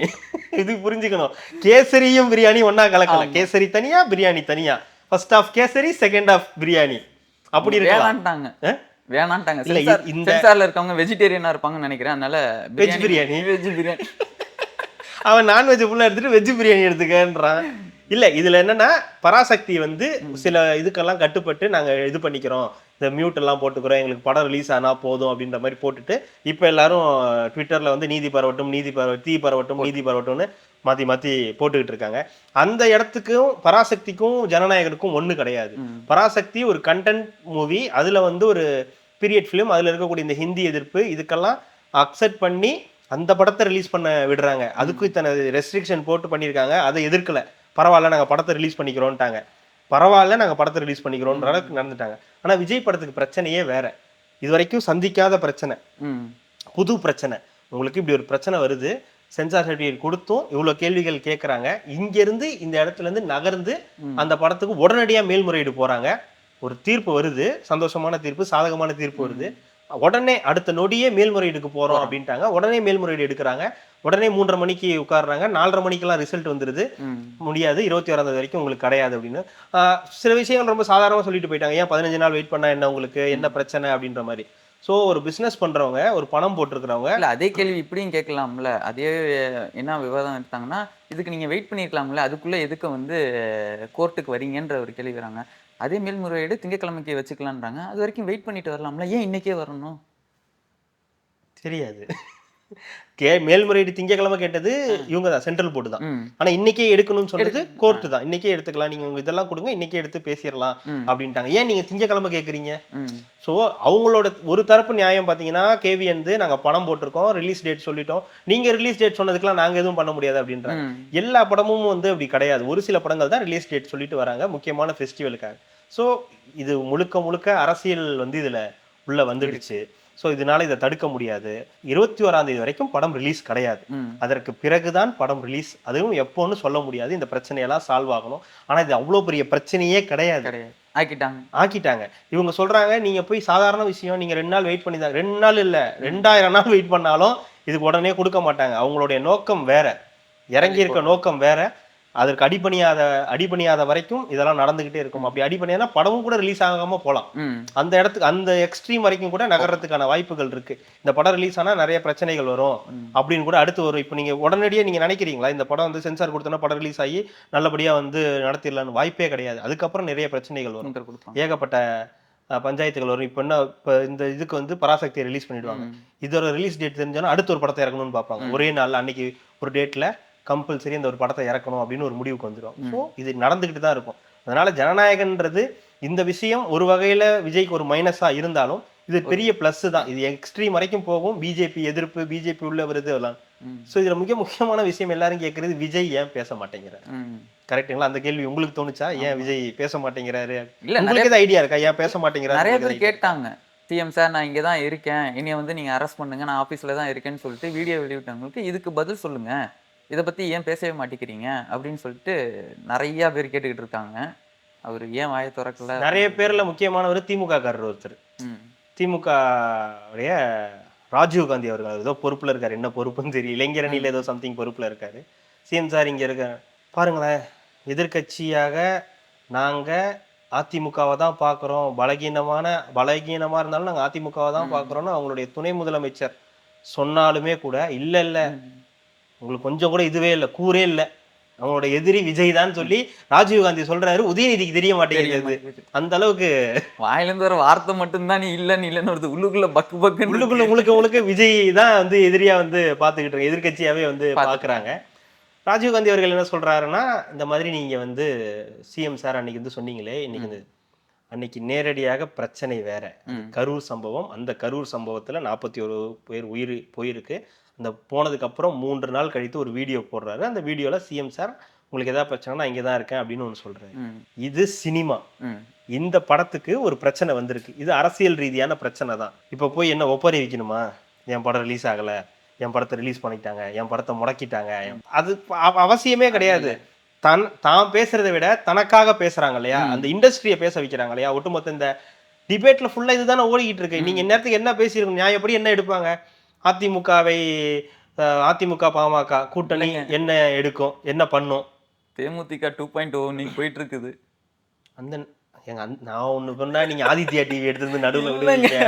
இது புரிஞ்சுக்கணும். கேசரியும் பிரியாணி ஒன்னா கலக்கல, கேசரி தனியா பிரியாணி தனியா. First half kesari, second half biryani அப்படி
வேணான்ட்டாங்க. சென்சார்ல இருக்கவங்க வெஜிடேரியனா இருப்பாங்கன்னு நினைக்கிறேன். அதனால வெஜ் பிரியாணி.
அவன் நான்வெஜ் ஃபுல்லா எடுத்துட்டு வெஜ் பிரியாணி எடுத்துக்கன்றான். இல்ல இதுல என்னன்னா பராசக்தி வந்து சில இதுக்கெல்லாம் கட்டுப்பட்டு நாங்க இது பண்ணிக்கிறோம், இந்த மியூட் எல்லாம் போட்டுக்கிறோம், எங்களுக்கு படம் ரிலீஸ் ஆனா போதும் அப்படின்ற மாதிரி போட்டுட்டு இப்ப எல்லாரும் ட்விட்டர்ல வந்து நீதி பரவட்டும், தீ பரவட்டும், நீதி பரவட்டும்னு மாத்தி மாத்தி போட்டுக்கிட்டு இருக்காங்க. அந்த இடத்துக்கும் பராசக்திக்கும் ஜனநாயகனுக்கும் ஒண்ணு கிடையாது. பராசக்தி ஒரு கண்டென்ட் மூவி, அதுல வந்து ஒரு பீரியட் ஃபிலிம், அதுல இருக்கக்கூடிய இந்த ஹிந்தி எதிர்ப்பு இதுக்கெல்லாம் அக்செப்ட் பண்ணி அந்த படத்தை ரிலீஸ் பண்ண விடுறாங்க. அதுக்கு இத்தனை ரெஸ்ட்ரிக்ஷன் போட்டு பண்ணியிருக்காங்க. அதை எதிர்க்கல, பரவாயில்ல நாங்க படத்தை ரிலீஸ் பண்ணிக்கிறோம்ட்டாங்க. பரவாயில்ல நாங்க படத்தை ரிலீஸ் பண்ணிக்கிறோம்ன்ற அளவுக்கு நடந்துட்டாங்க. ஆனா விஜய் படத்துக்கு பிரச்சனையே வேற, இது வரைக்கும் சந்திக்காத பிரச்சனை, புது பிரச்சனை. உங்களுக்கு இப்படி ஒரு பிரச்சனை வருது, சென்சார் சர்டிஃபிகேட் கொடுத்தும் இவ்வளவு கேள்விகள் கேட்கறாங்க. இங்க இருந்து இந்த இடத்துல இருந்து நகர்ந்து அந்த படத்துக்கு உடனடியா மேல்முறையீடு போறாங்க. ஒரு தீர்ப்பு வருது, சந்தோஷமான தீர்ப்பு, சாதகமான தீர்ப்பு வருது. உடனே அடுத்த நொடியே மேல்முறையீடுக்கு போறோம் அப்படின்ட்டாங்க. உடனே மேல்முறையீடு எடுக்கிறாங்க. உடனே 3:30 மணிக்கு உட்காடுறாங்க. 4:30 மணிக்கெல்லாம் ரிசல்ட் வந்துருது. முடியாது, 26ஆம் வரைக்கும் உங்களுக்கு கிடையாது அப்படின்னு சில விஷயங்கள் ரொம்ப சாதாரணமா சொல்லிட்டு போயிட்டாங்க. ஏன் 15 நாள் வெயிட் பண்ணா என்ன, உங்களுக்கு என்ன பிரச்சனை அப்படின்ற மாதிரி. ஸோ ஒரு பிஸ்னஸ் பண்றவங்க, ஒரு பணம் போட்டிருக்கிறவங்க
இல்ல அதே கேள்வி இப்படியும் கேட்கலாம்ல. அதே என்ன விவாதம் எடுத்தாங்கன்னா, இதுக்கு நீங்க வெயிட் பண்ணிருக்கலாம்ல, அதுக்குள்ள எதுக்கு வந்து கோர்ட்டுக்கு வரீங்கன்ற ஒரு கேள்வி வராங்க. அதே மேல்முறையீடு திங்கட்கிழமைக்கு வச்சுக்கலான்றாங்க. அது வரைக்கும் வெயிட் பண்ணிட்டு வரலாம்ல, ஏன் இன்னைக்கே வரணும்? தெரியாது.
மேல்முறையீடு திங்கக்கிழமை கேட்டது இவங்க தான், சென்ட்ரல் போர்டு தான். ஆனா இன்னைக்கே எடுக்கணும்னு சொன்னது கோர்ட்டு தான். இன்னைக்கே எடுத்துக்கலாம், நீங்க உங்க இதெல்லாம் கொடுங்க, இன்னைக்கே எடுத்து பேசிடலாம் அப்படின்ட்டாங்க. ஏன் நீங்க திங்கக்கிழமை கேக்குறீங்க? சோ அவங்களோட ஒரு தரப்பு நியாயம் பாத்தீங்கன்னா, கேவி வந்து நாங்க பணம் போட்டிருக்கோம், ரிலீஸ் டேட் சொல்லிட்டோம், நீங்க ரிலீஸ் டேட் சொன்னதுக்கெல்லாம் நாங்க எதுவும் பண்ண முடியாது அப்படின்றாங்க. எல்லா படமும் வந்து அப்படி கிடையாது. ஒரு சில படங்கள் தான் ரிலீஸ் டேட் சொல்லிட்டு வராங்க முக்கியமான ஃபெஸ்டிவலுக்காக. ஸோ இது முழுக்க முழுக்க அரசியல் வந்து இதுல உள்ள வந்துடுச்சு. ஸோ இதனால இதை தடுக்க முடியாது. 21ஆம் தேதி வரைக்கும் படம் ரிலீஸ் கிடையாது. அதற்கு பிறகுதான் படம் ரிலீஸ். அதுவும் எப்போன்னு சொல்ல முடியாது. இந்த பிரச்சனையெல்லாம் சால்வ் ஆகணும். ஆனா இது அவ்வளோ பெரிய பிரச்சனையே கிடையாது. ஆக்கிட்டாங்க. இவங்க சொல்றாங்க நீங்க போய் சாதாரண விஷயம், நீங்க 2 நாள் வெயிட் பண்ணி தான், 2 நாள் இல்ல 2000 நாள் வெயிட் பண்ணாலும் இதுக்கு உடனே கொடுக்க மாட்டாங்க. அவங்களுடைய நோக்கம் வேற, இறங்கி இருக்க நோக்கம் வேற. அதற்கு அடிபணியாத வரைக்கும் இதெல்லாம் நடந்துகிட்டே இருக்கும். அப்படி அடிபணியானா படமும் கூட ரிலீஸ் ஆகாம போலாம். அந்த இடத்துக்கு அந்த எக்ஸ்ட்ரீம் வரைக்கும் கூட நகர்றதுக்கான வாய்ப்புகள் இருக்கு. இந்த படம் ரிலீஸ் ஆனா நிறைய பிரச்சனைகள் வரும் அப்படின்னு கூட அடுத்து வரும். இப்போ நீங்க உடனடியே நீங்க நினைக்கிறீங்களா இந்த படம் வந்து சென்சார் கொடுத்தோன்னா படம் ரிலீஸ் ஆகி நல்லபடியா வந்து நடத்திடலான்னு? வாய்ப்பே கிடையாது. அதுக்கப்புறம் நிறைய பிரச்சனைகள் வரும், ஏகப்பட்ட பஞ்சாயத்துகள் வரும். இப்போ என்ன, இப்போ இந்த இதுக்கு வந்து பராசக்தியை ரிலீஸ் பண்ணிடுவாங்க. இதோட ரிலீஸ் டேட் தெரிஞ்சோன்னா அடுத்த ஒரு படத்தை இறக்கணும்னு பார்ப்பாங்க. ஒரே நாள் அன்னைக்கு ஒரு டேட்ல கம்பல்சரி இந்த ஒரு படத்தை இறக்கணும் அப்படின்னு ஒரு முடிவுக்கு வந்துடும். ஸோ இது நடந்துகிட்டு தான் இருக்கும். அதனால ஜனநாயகன்றது இந்த விஷயம் ஒரு வகையில விஜய்க்கு ஒரு மைனஸா இருந்தாலும் இது பெரிய பிளஸ் தான். இது எக்ஸ்ட்ரீம் வரைக்கும் போகும். பிஜேபி எதிர்ப்பு, பிஜேபி உள்ள வருது எல்லாம். ஸோ இதுல முக்கியமான விஷயம் எல்லாரும் கேட்கறது, விஜய் ஏன் பேச மாட்டேங்கிறாரு? கரெக்டுங்களா? அந்த கேள்வி உங்களுக்கு தோணுச்சா? ஏன் விஜய் பேச மாட்டேங்கிறாரு? உங்களுக்கு ஏதாவது ஐடியா இருக்கா ஏன் பேச மாட்டேங்கிறாரு?
நிறைய பேர் கேட்டாங்க, சிஎம் சார் நான் இங்கே தான் இருக்கேன், என்னைய வந்து நீங்க அரெஸ்ட் பண்ணுங்க, நான் ஆஃபீஸில் தான் இருக்கேன்னு சொல்லிட்டு வீடியோ வெளியிட்டவங்களுக்கு இதுக்கு பதில் சொல்லுங்க, இதை பத்தி ஏன் பேசவே மாட்டேங்கிறீங்க அப்படின்னு சொல்லிட்டு நிறைய பேர் கேட்டுக்கிட்டு இருக்காங்க. அவர் ஏன் வாயை திறக்கல?
நிறைய பேர்ல முக்கியமானவர் திமுக காரர் ஒருத்தர். திமுக உடைய ராஜீவ் காந்தி அவர்கள் ஏதோ பொறுப்புல இருக்காரு. என்ன பொறுப்புன்னு தெரியல. இளைஞரணியில ஏதோ சம்திங் பொறுப்புல இருக்காரு. சிஎம் சார் இங்க இருக்க பாருங்களேன், எதிர்கட்சியாக நாங்க அதிமுகவை தான் பாக்குறோம், பலகீனமா இருந்தாலும் நாங்க அதிமுகவை தான் பாக்குறோம்னு அவங்களுடைய துணை முதலமைச்சர் சொன்னாலுமே கூட இல்ல உங்களுக்கு கொஞ்சம் கூட இதுவே இல்லை, கூரே இல்லை, அவங்களோட எதிரி விஜய் தான் சொல்லி ராஜீவ் காந்தி சொல்றாரு. உதயநிதிக்கு தெரிய மாட்டேங்குது. அந்த அளவுக்கு
வாயிலிருந்து வர வார்த்தை மட்டும்தான் நீ இல்லன்னு வருது. உள்ளுக்குள்ள
உள்ளுக்குள்ள உங்களுக்கு விஜய் தான் வந்து எதிரியா வந்து பாத்துக்கிட்டு இருக்க, எதிர்கட்சியாவே வந்து பாக்குறாங்க. ராஜீவ் காந்தி அவர்கள் என்ன சொல்றாருன்னா, இந்த மாதிரி நீங்க வந்து சிஎம் சார் அன்னைக்கு வந்து சொன்னீங்களே, இன்னைக்கு அன்னைக்கு நேரடியாக பிரச்சனை வேற. கரூர் சம்பவம், அந்த கரூர் சம்பவத்துல 41 பேர் உயிர் போயிருக்கு. அந்த போனதுக்கு அப்புறம் 3 நாள் கழித்து ஒரு வீடியோ போடுறாரு. அந்த வீடியோல சிஎம் சார் உங்களுக்கு ஏதாவது பிரச்சனைனா இங்கே தான் இருக்கேன் அப்படின்னு ஒன்று சொல்றாரு. இது சினிமா. இந்த படத்துக்கு ஒரு பிரச்சனை வந்திருக்கு. இது அரசியல் ரீதியான பிரச்சனை தான். இப்போ போய் என்ன ஒப்பறை வைக்கணுமா? என் படம் ரிலீஸ் ஆகலை, என் படத்தை ரிலீஸ் பண்ணிட்டாங்க, என் படத்தை முடக்கிட்டாங்க, அது அவசியமே கிடையாது. தான் பேசுறதை விட தனக்காக பேசுறாங்க இல்லையா, அந்த இண்டஸ்ட்ரியை பேச வைக்கிறாங்க இல்லையா. ஒட்டுமொத்த இந்த டிபேட்ல ஃபுல்லா இதுதானே ஓடிக்கிட்டு இருக்கு. நீங்க நேரத்துக்கு என்ன பேசியிருக்கணும், நியாயப்படி என்ன எடுப்பாங்க? அதிமுக பாமக கூட்டணி என்ன எடுக்கும், என்ன பண்ணும்?
தேமுதிக 2.0 நீங்க போயிட்டு இருக்குது.
அந்த நான் ஒண்ணு சொன்னா நீங்க ஆதித்யா டிவி எடுத்து நடுவுல விடுவீங்க.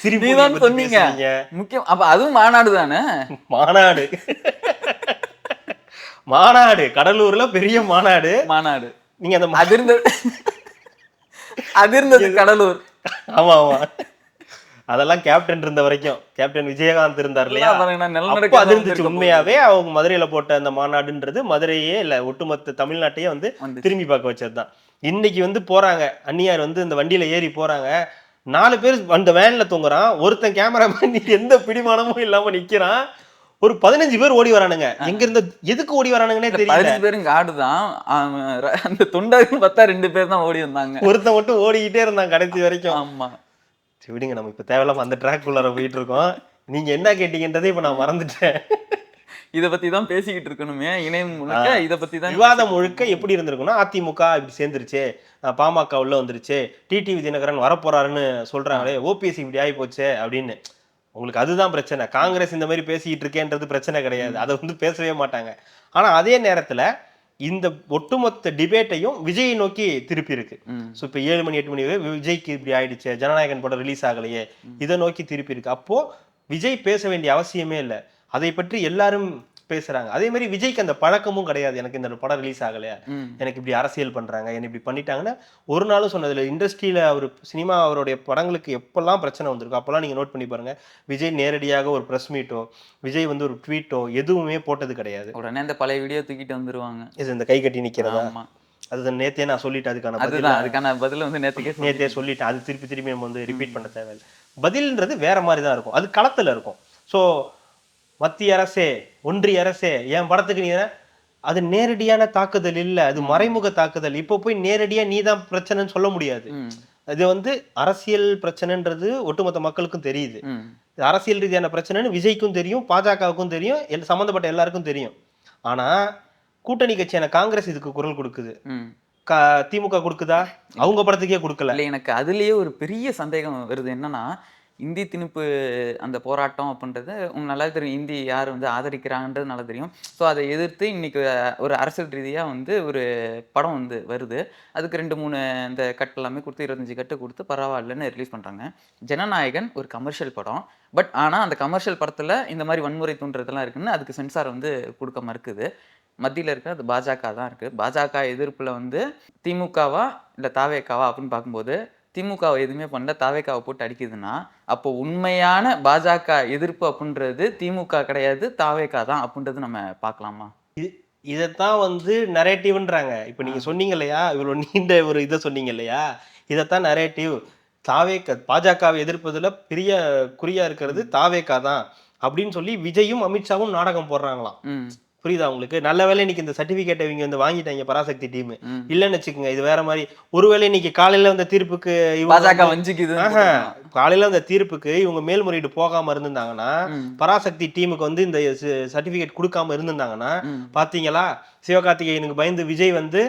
சிரிப்புதான் சொன்னீங்க முக்கியம். அப்ப அதுவும் மாநாடு தானே?
மாநாடு கடலூர்ல பெரிய மாநாடு. நீங்க அந்த
அதிர்ந்தது கடலூர்.
ஆமா அதெல்லாம் கேப்டன் இருந்த வரைக்கும், கேப்டன் விஜயகாந்த் இருந்தார் இல்லையா, அது இருந்துச்சு. உண்மையாவே அவங்க மதுரையில போட்ட அந்த மாநாடுன்றது மதுரையே இல்ல, ஒட்டுமொத்த தமிழ்நாட்டையே வந்து திரும்பி பார்க்க வச்சதுதான். இன்னைக்கு வந்து போறாங்க, அந்நியார் வந்து இந்த வண்டியில ஏறி போறாங்க, 4 பேர் அந்த வேன்ல தூங்குறான், ஒருத்தன் கேமராமேன் எந்த பிடிமானமும் இல்லாம நிக்கிறான், ஒரு 15 பேர் ஓடி வரானுங்க. எங்க இருந்து எதுக்கு ஓடி வரானுங்கன்னே தெரியல. 15
பேரும் ஆடுதான். அந்த தொண்டர்கள் பார்த்தா 2 பேர் தான் ஓடி வந்தாங்க,
ஒருத்தன் மட்டும் ஓடிக்கிட்டே இருந்தான் கடைசி வரைக்கும்.
ஆமா
விடுங்க, நம்ம இப்ப தேவையில்லாம அந்த ட்ராக் உள்ளார போயிட்டு இருக்கோம். நீங்க என்ன கேட்டீங்கன்றதே இப்ப நான் மறந்துட்டேன்.
இதை பத்தி தான் பேசிக்கிட்டு இருக்கணுமே. இணையம் முழுக்க இதை பத்தி தான்
விவாதம் முழுக்க எப்படி இருந்திருக்குன்னா, அதிமுக இப்படி சேர்ந்துருச்சு, பாமக உள்ள வந்துருச்சு, டிடிவி தினகரன் வரப்போறாருன்னு சொல்றாங்களே, ஓபிஎஸ் இப்படி ஆகி போச்சு அப்படின்னு. உங்களுக்கு அதுதான் பிரச்சனை. காங்கிரஸ் இந்த மாதிரி பேசிக்கிட்டு இருக்கேன்றது பிரச்சனை கிடையாது, அதை வந்து பேசவே மாட்டாங்க. ஆனா அதே நேரத்துல இந்த ஒட்டுமொத்த டிபேட்டையும் விஜயை நோக்கி திருப்பி இருக்கு. ஸோ இப்போ 7 மணி 8 மணி விஜய்க்கு இப்படி ஆயிடுச்சு, ஜனநாயகன் படம் ரிலீஸ் ஆகலையே, இதை நோக்கி திருப்பி இருக்கு. அப்போ விஜய் பேச வேண்டிய அவசியமே இல்லை, அதை பற்றி எல்லாரும் பேசுறாங்க. அதே மாதிரி விஜய்க்கு அந்த பழக்கமும் கிடையாது. எனக்கு இந்த படம் ரிலீஸ் ஆகலையா, எனக்கு இப்படி அரசியல் பண்றாங்க, என்ன இப்படி பண்ணிட்டாங்கன்னா ஒரு நாளும் சொன்னதில்லை. இண்டஸ்ட்ரியில அவர் சினிமா அவருடைய படங்களுக்கு எப்பெல்லாம் பிரச்சனை வந்திருக்கும் அப்பெல்லாம் நீங்க நோட் பண்ணி பாருங்க, விஜய் நேரடியாக ஒரு பிரஸ் மீட்டோ, விஜய் வந்து ஒரு ட்வீட்டோ எதுவுமே போட்டது கிடையாது.
உடனே அந்த பழைய வீடியோ தூக்கிட்டு வந்துருவாங்க.
இது இந்த கை கட்டி நிக்கிறதா, அது நேத்தே நான் சொல்லிட்டேன். அதுக்கான
பதில் வந்து
நேத்தே சொல்லிட்டேன். அது திருப்பி நம்ம வந்து ரிப்பீட் பண்ண தேவையில்லை. பதில்ன்றது வேற மாதிரி தான் இருக்கும், அது களத்துல இருக்கும். ஸோ மத்திய அரசே, ஒன்றிய அரசே, என் படத்துக்கு நீ, அது நேரடியான தாக்குதல் இல்ல, அது மறைமுக தாக்குதல். இப்போ போய் நேரடியா நீ தான் பிரச்சனைன்னு சொல்ல முடியாது. இது வந்து அரசியல் பிரச்சனைன்றது ஒட்டுமொத்த மக்களுக்கும் தெரியுது.
ம்.
இது அரசியல் ரீதியான பிரச்சனைன்னு விஜய்க்கும் தெரியும், பாஜகவுக்கும் தெரியும், சம்மந்தப்பட்ட எல்லாருக்கும் தெரியும். ஆனா கூட்டணி கட்சியான காங்கிரஸ் இதுக்கு குரல் கொடுக்குது.
ம்.
திமுக கொடுக்குதா? அவங்க படத்துக்கே கொடுக்கல.
இல்லை, எனக்கு அதுலேயே ஒரு பெரிய சந்தேகம் வருது. என்னன்னா, இந்தி திணிப்பு அந்த போராட்டம் அப்படின்றது உங்களுக்கு நல்லா தெரியும். இந்தி யார் வந்து ஆதரிக்கிறாங்கன்றது நல்லா தெரியும். ஸோ அதை எதிர்த்து இன்னைக்கு ஒரு அரசியல் ரீதியாக வந்து ஒரு படம் வந்து வருது. அதுக்கு 2-3 இந்த கட் எல்லாமே கொடுத்து 25 கட்டு கொடுத்து பரவாயில்லன்னு ரிலீஸ் பண்ணுறாங்க. ஜனநாயகன் ஒரு கமர்ஷியல் படம். பட் ஆனால் அந்த கமர்ஷியல் படத்தில் இந்த மாதிரி வன்முறை தூண்டுறதெல்லாம் இருக்குன்னு அதுக்கு சென்சார் வந்து கொடுக்க மறுக்குது. மத்தியில் இருக்க அது பாஜக தான் இருக்குது. பாஜக எதிர்ப்பில் வந்து திமுகவா இல்லை தாவேக்காவா அப்படின்னு பார்க்கும்போது திமுகவை எதுவுமே பண்ணல, தாவேக்காவை போட்டு அடிக்குதுன்னா அப்போ உண்மையான பாஜக எதிர்ப்பு அப்படின்றது திமுக கிடையாது, தாவேக்கா தான் அப்படின்றது நம்ம பார்க்கலாமா?
இதைத்தான் வந்து நரேட்டிவ்ன்றாங்க. இப்போ நீங்க சொன்னீங்க இல்லையா, இவ்வளோ நீண்ட ஒரு இதை சொன்னீங்க இல்லையா, இதைத்தான் நரேட்டிவ். தாவேக்கா பாஜகவை எதிர்ப்பதுல பெரிய குறியா இருக்கிறது தாவேக்கா தான் அப்படின்னு சொல்லி விஜயும் அமித்ஷாவும் நாடகம் போடுறாங்களாம். புரியுதா உங்களுக்கு? நல்ல வேலை இன்னைக்கு இந்த சர்டிபிகேட்டை இவங்க வந்து வாங்கிட்டாங்க பராசக்தி டீம். இல்லைன்னு வச்சுக்கோங்க இது வேற மாதிரி. ஒருவேளை இன்னைக்கு காலையில வந்த தீர்ப்புக்கு
பாஜக வஞ்சிக்குது.
காலையில வந்த தீர்ப்புக்கு இவங்க மேல்முறையீடு போகாம இருந்திருந்தாங்கன்னா, பராசக்தி டீமுக்கு வந்து இந்த சர்டிபிகேட் கொடுக்காம இருந்திருந்தாங்கன்னா, பாத்தீங்களா சிவகார்த்திகேயனுக்கு பயந்து விஜய் வந்து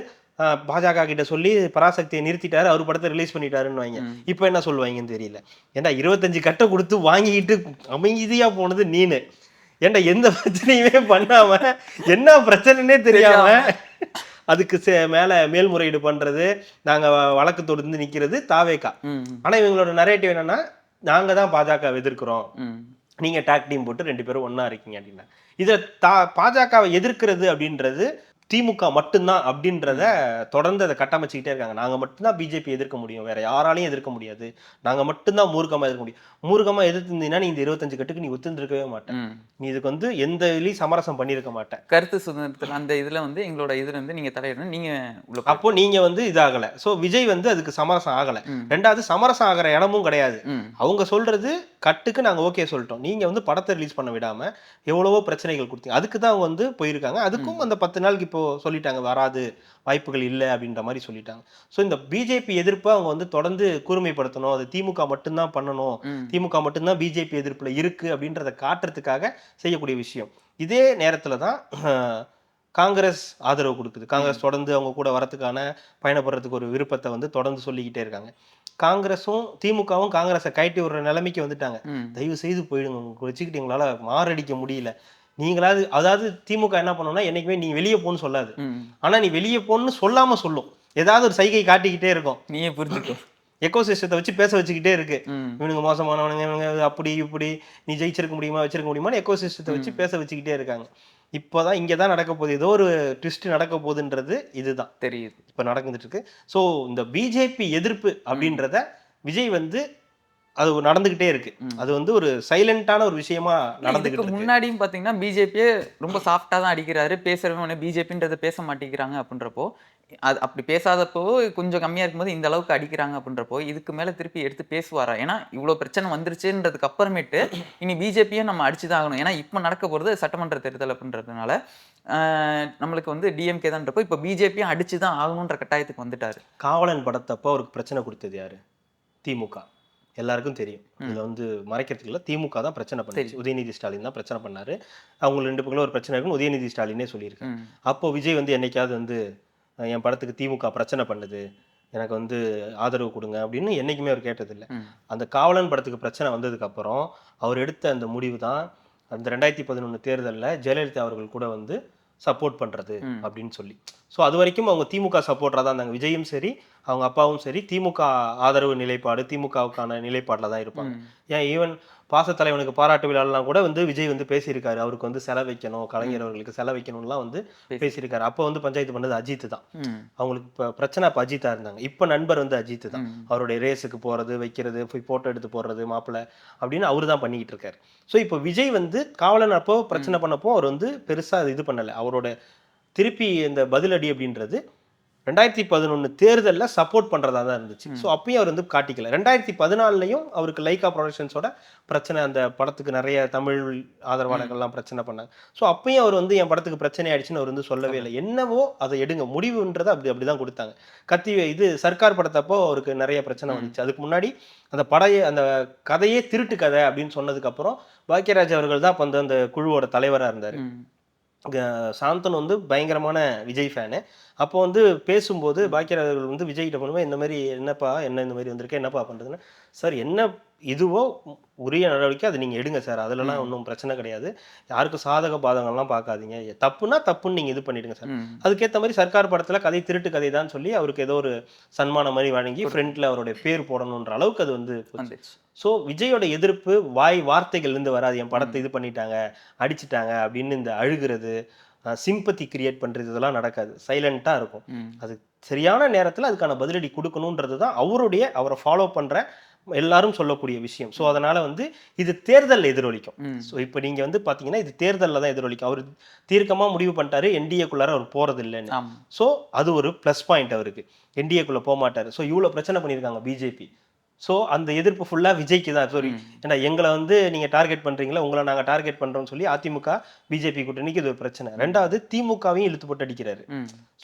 பாஜக கிட்ட சொல்லி பராசக்தியை நிறுத்திட்டாரு, அவர் படத்தை ரிலீஸ் பண்ணிட்டாருன்னு வாங்க. இப்ப என்ன சொல்லுவாங்கன்னு தெரியல. ஏன்டா 25 கட்டை கொடுத்து வாங்கிட்டு அமைதியா போனது நீனு. ஏன்டா எந்த பிரச்சனையுமே பண்ணாம என்ன பிரச்சனைன்னே தெரியாம அதுக்கு மேல மேல்முறையீடு பண்றது, நாங்க வழக்கு தொடர்ந்து நிக்கிறது தாவேக்கா. ஆனா இவங்களோட நரேட்டிவ் என்னன்னா, நாங்க தான் பாஜக எதிர்க்கிறோம், நீங்க டாக் டீம் போட்டு 2 பேரும் ஒன்னா இருக்கீங்க அப்படின்னா. இதை பாஜகவை எதிர்க்கிறது அப்படின்றது திமுக மட்டும்தான் அப்படின்றத தொடர்ந்து அதை கட்டமைச்சுக்கிட்டே இருக்காங்க. நாங்க மட்டும்தான் பிஜேபி எதிர்க்க முடியும், வேற யாராலையும் எதிர்க்க முடியாது, நாங்க மட்டும்தான் மூர்க்கமா எதிர்க்க முடியும். மூர்க்கமா எதிர்த்திருந்தீங்கன்னா நீ இந்த 25 கட்டுக்கு நீ ஒத்துருக்கவே மாட்டேன், நீ இதுக்கு வந்து எந்த இதுலயும் சமரசம் பண்ணிருக்க மாட்டேன்.
கருத்து சுதந்திரத்தில் அந்த இதுல வந்து எங்களோட இதுல வந்து நீங்க தலையிடணும், நீங்க
அப்போ நீங்க வந்து இதாகல. சோ விஜய் வந்து அதுக்கு சமரசம் ஆகல. ரெண்டாவது சமரசம் ஆகிற இடமும் கிடையாது. அவங்க சொல்றது கட்டுக்கு நாங்க ஓகே சொல்லிட்டோம், நீங்க வந்து படத்தை ரிலீஸ் பண்ண விடாம எவ்வளவோ பிரச்சனைகள் கொடுத்தீங்க, அதுக்கு தான் அவங்க வந்து போயிருக்காங்க. அதுக்கும் அந்த 10 நாளுக்கு இப்போ சொல்லிட்டாங்க வராது, வாய்ப்புகள் இல்லை அப்படின்ற மாதிரி சொல்லிட்டாங்க. ஸோ இந்த பிஜேபி எதிர்ப்பை அவங்க வந்து தொடர்ந்து கூர்மைப்படுத்தணும், அது திமுக மட்டும்தான் பண்ணணும், திமுக மட்டும்தான் பிஜேபி எதிர்ப்புல இருக்கு அப்படின்றத காட்டுறதுக்காக செய்யக்கூடிய விஷயம். இதே நேரத்துல தான் காங்கிரஸ் ஆதரவு கொடுக்குது. காங்கிரஸ் தொடர்ந்து அவங்க கூட வரத்துக்கான பயணப்படுறதுக்கு ஒரு விருப்பத்தை வந்து தொடர்ந்து சொல்லிக்கிட்டே இருக்காங்க. காங்கிரஸும் திமுகவும் காங்கிரஸை கயட்டி விடுற நிலைமைக்கு வந்துட்டாங்க. தயவு செய்து போயிடுங்க, உங்களுக்கு வச்சுக்கிட்டு எங்களால மாரடிக்க முடியல, நீங்களாவது. அதாவது திமுக என்ன பண்ணணும்னா என்னைக்குமே நீ வெளியே போன்னு சொல்லாது, ஆனா நீ வெளியே போன்னு சொல்லாம சொல்லும், ஏதாவது ஒரு சைகை காட்டிக்கிட்டே இருக்கும். நீயே புரிஞ்சுக்கோ, எக்கோசிஸ்டத்தை வச்சு பேச வச்சுக்கிட்டே இருக்கு. இவனுங்க மோசமானவனுங்க, இவனுங்க அப்படி இப்படி, நீ ஜெயிச்சிருக்க முடியுமா வச்சிருக்க முடியுமான்னு எக்கோசிஸ்டத்தை வச்சு பேச வச்சுக்கிட்டே இருக்காங்க. இப்போதான் இங்கதான் நடக்க போகுது, ஏதோ ஒரு ட்விஸ்ட் நடக்க போகுதுன்றது இதுதான் தெரியுது, இப்ப நடந்துட்டு இருக்கு. ஸோ இந்த பிஜேபி எதிர்ப்பு அப்படின்றத விஜய் வந்து அது நடந்துகிட்டே இருக்கு. அது வந்து ஒரு சைலண்டான ஒரு விஷயமா நடந்துகிட்டு இருக்கு.
முன்னாடியும் பாத்தீங்கன்னா பிஜேபியே ரொம்ப சாஃப்டா தான் அடிக்கிறாரு, பேசுறவங்க பிஜேபின்றத பேச மாட்டேங்கிறாங்க அப்படின்றப்போ, அது அப்படி பேசாதப்போ கொஞ்சம் கம்மியா இருக்கும்போது இந்த அளவுக்கு அடிக்கிறாங்க அப்படின்றப்போ இதுக்கு மேல திருப்பி எடுத்து பேசுவாரா? ஏன்னா இவ்வளவு பிரச்சனை வந்துருச்சுன்றதுக்கு அப்புறமேட்டு இனி பிஜேபியை நம்ம அடிச்சுதான் ஆகணும். ஏன்னா இப்ப நடக்க போறது சட்டமன்ற தேர்தல் அப்படின்றதுனால நம்மளுக்கு வந்து டிஎம்கே தான்றப்போ இப்ப பிஜேபியும் அடிச்சுதான் ஆகணும்ன்ற கட்டாயத்துக்கு வந்துட்டாரு.
காவலன் படத்தப்போ அவருக்கு பிரச்சனை கொடுத்தது யாரு? திமுக. எல்லாருக்கும் தெரியும். இதுல வந்து மறைக்கிறதுக்கு இல்லை, திமுக தான் பிரச்சனை பண்ணுச்சு. உதயநிதி ஸ்டாலின் தான் பிரச்சனை பண்ணாரு. அவங்க 2 பேருக்குள்ள ஒரு பிரச்சனை இருக்குன்னு உதயநிதி ஸ்டாலினே சொல்லியிருக்காங்க. அப்போ விஜய் வந்து என்னைக்காவது வந்து என் படத்துக்கு திமுக பிரச்சனை பண்ணுது, எனக்கு வந்து ஆதரவு கொடுங்க அப்படின்னு என்னைக்குமே அவர் கேட்டதில்லை. அந்த காவலன் படத்துக்கு பிரச்சனை வந்ததுக்கு அப்புறம் அவர் எடுத்த அந்த முடிவு தான் அந்த 2011 தேர்தலில் ஜெயலலிதா அவர்கள் கூட வந்து சப்போர்ட் பண்றது அப்படின்னு சொல்லி. ஸோ அது வரைக்கும் அவங்க திமுக சப்போர்ட்டராக தான் இருந்தாங்க. விஜயும் சரி அவங்க அப்பாவும் சரி திமுக ஆதரவு நிலைப்பாடு, திமுகவுக்கான நிலைப்பாட்டில் தான் இருப்பாங்க. ஏன் ஈவன் பாசத்தலைவனுக்கு பாராட்டு விழாலாம் கூட வந்து விஜய் வந்து பேசியிருக்காரு, அவருக்கு வந்து செலவு வைக்கணும், கலைஞர் அவர்களுக்கு செலவு வைக்கணும்லாம் வந்து பேசியிருக்காரு. அப்போ வந்து பஞ்சாயத்து பண்ணது அஜித் தான். அவங்களுக்கு இப்போ பிரச்சனை இப்போ அஜித்தா இருந்தாங்க. இப்போ நண்பர் வந்து அஜித் தான். அவருடைய ரேஸுக்கு போறது வைக்கிறது, போட்டோ எடுத்து போடுறது மாப்பிள்ளை அப்படின்னு அவரு தான் பண்ணிக்கிட்டு இருக்காரு. ஸோ இப்போ விஜய் வந்து காவலன் அப்போ பிரச்சனை பண்ணப்போ அவர் வந்து பெருசா இது பண்ணலை. அவரோட திருப்பி இந்த பதிலடி அப்படின்றது 2011 தேர்தலில் சப்போர்ட் பண்ணுறதா தான் இருந்துச்சு. ஸோ அப்பயும் அவர் வந்து காட்டிக்கல. 2014லையும் அவருக்கு லைகா ப்ரொடக்ஷன்ஸோட பிரச்சனை, அந்த படத்துக்கு நிறைய தமிழ் ஆதரவாளர்கள்லாம் பிரச்சனை பண்ணாங்க. ஸோ அப்பயும் அவர் வந்து என் படத்துக்கு பிரச்சனை ஆயிடுச்சுன்னு அவர் வந்து சொல்லவே இல்லை. என்னவோ அதை எடுங்க, முடிவுன்றதை அப்படி தான் கொடுத்தாங்க. இது சர்க்கார் படத்தப்போ அவருக்கு நிறைய பிரச்சனை வந்துச்சு. அதுக்கு முன்னாடி அந்த கதையே திருட்டு கதை அப்படின்னு சொன்னதுக்கப்புறம் பாக்கியராஜ் அவர்கள் தான் அப்போ அந்த குழுவோட தலைவராக இருந்தார். சாந்தன் வந்து பயங்கரமான விஜய் ஃபேனு. அப்போ வந்து பேசும்போது பாக்கியராஜ் அவர்கள் வந்து விஜய்கிட்ட பண்ணும்போது, இந்த மாதிரி என்னப்பா இந்த மாதிரி வந்திருக்கு, என்னப்பா பண்ணுறதுன்னு, சார் என்ன இதுவோ உரிய நடவடிக்கை அதை நீங்கள் எடுங்க சார், அதுலலாம் ஒன்றும் பிரச்சனை கிடையாது, யாருக்கும் சாதக பாதகம்லாம் பார்க்காதீங்க, தப்புனா தப்புன்னு நீங்கள் இது பண்ணிடுங்க சார். அதுக்கேற்ற மாதிரி சர்க்கார் படத்தில் கதை திருட்டு கதை தான் சொல்லி அவருக்கு ஏதோ ஒரு சன்மானம் மாதிரி வழங்கி ஃப்ரண்ட்டில் அவருடைய பேர் போடணுன்ற அளவுக்கு அது வந்து. ஸோ விஜயோட எதிர்ப்பு வார்த்தைகள்லேருந்து வராது. என் படத்தை இது பண்ணிட்டாங்க, அடிச்சிட்டாங்க அப்படின்னு இந்த அழுகிறது, சிம்பத்தி கிரியேட் பண்ணுறது, இதெல்லாம் நடக்காது. சைலண்ட்டாக இருக்கும். அது சரியான நேரத்தில் அதுக்கான பதிலடி கொடுக்கணுன்றது தான் அவரை ஃபாலோ பண்ணுற எல்லாரும் சொல்லக்கூடிய விஷயம். ஸோ அதனால வந்து இது தேர்தலில் எதிரொலிக்கும். ஸோ இப்போ நீங்கள் வந்து பார்த்தீங்கன்னா இது தேர்தலில் தான் எதிரொலிக்கும். அவர் தீர்க்கமாக முடிவு பண்ணிட்டாரு என்டிஏக்குள்ளார அவர் போகிறது இல்லைன்னு. ஸோ அது ஒரு ப்ளஸ் பாயிண்ட் அவருக்கு. என்டிஏக்குள்ளே போக மாட்டார். ஸோ இவ்வளோ பிரச்சனை பண்ணியிருக்காங்க பிஜேபி. ஸோ அந்த எதிர்ப்பு ஃபுல்லாக விஜய்க்கு தான். சாரி, ஏன்னா எங்களை வந்து நீங்கள் டார்கெட் பண்ணுறீங்களா, உங்களை நாங்கள் டார்கெட் பண்ணுறோம்னு சொல்லி அதிமுக பிஜேபி கூட்டணிக்கு இது ஒரு பிரச்சனை. ரெண்டாவது திமுகவையும் இழுத்து போட்டு அடிக்கிறாரு.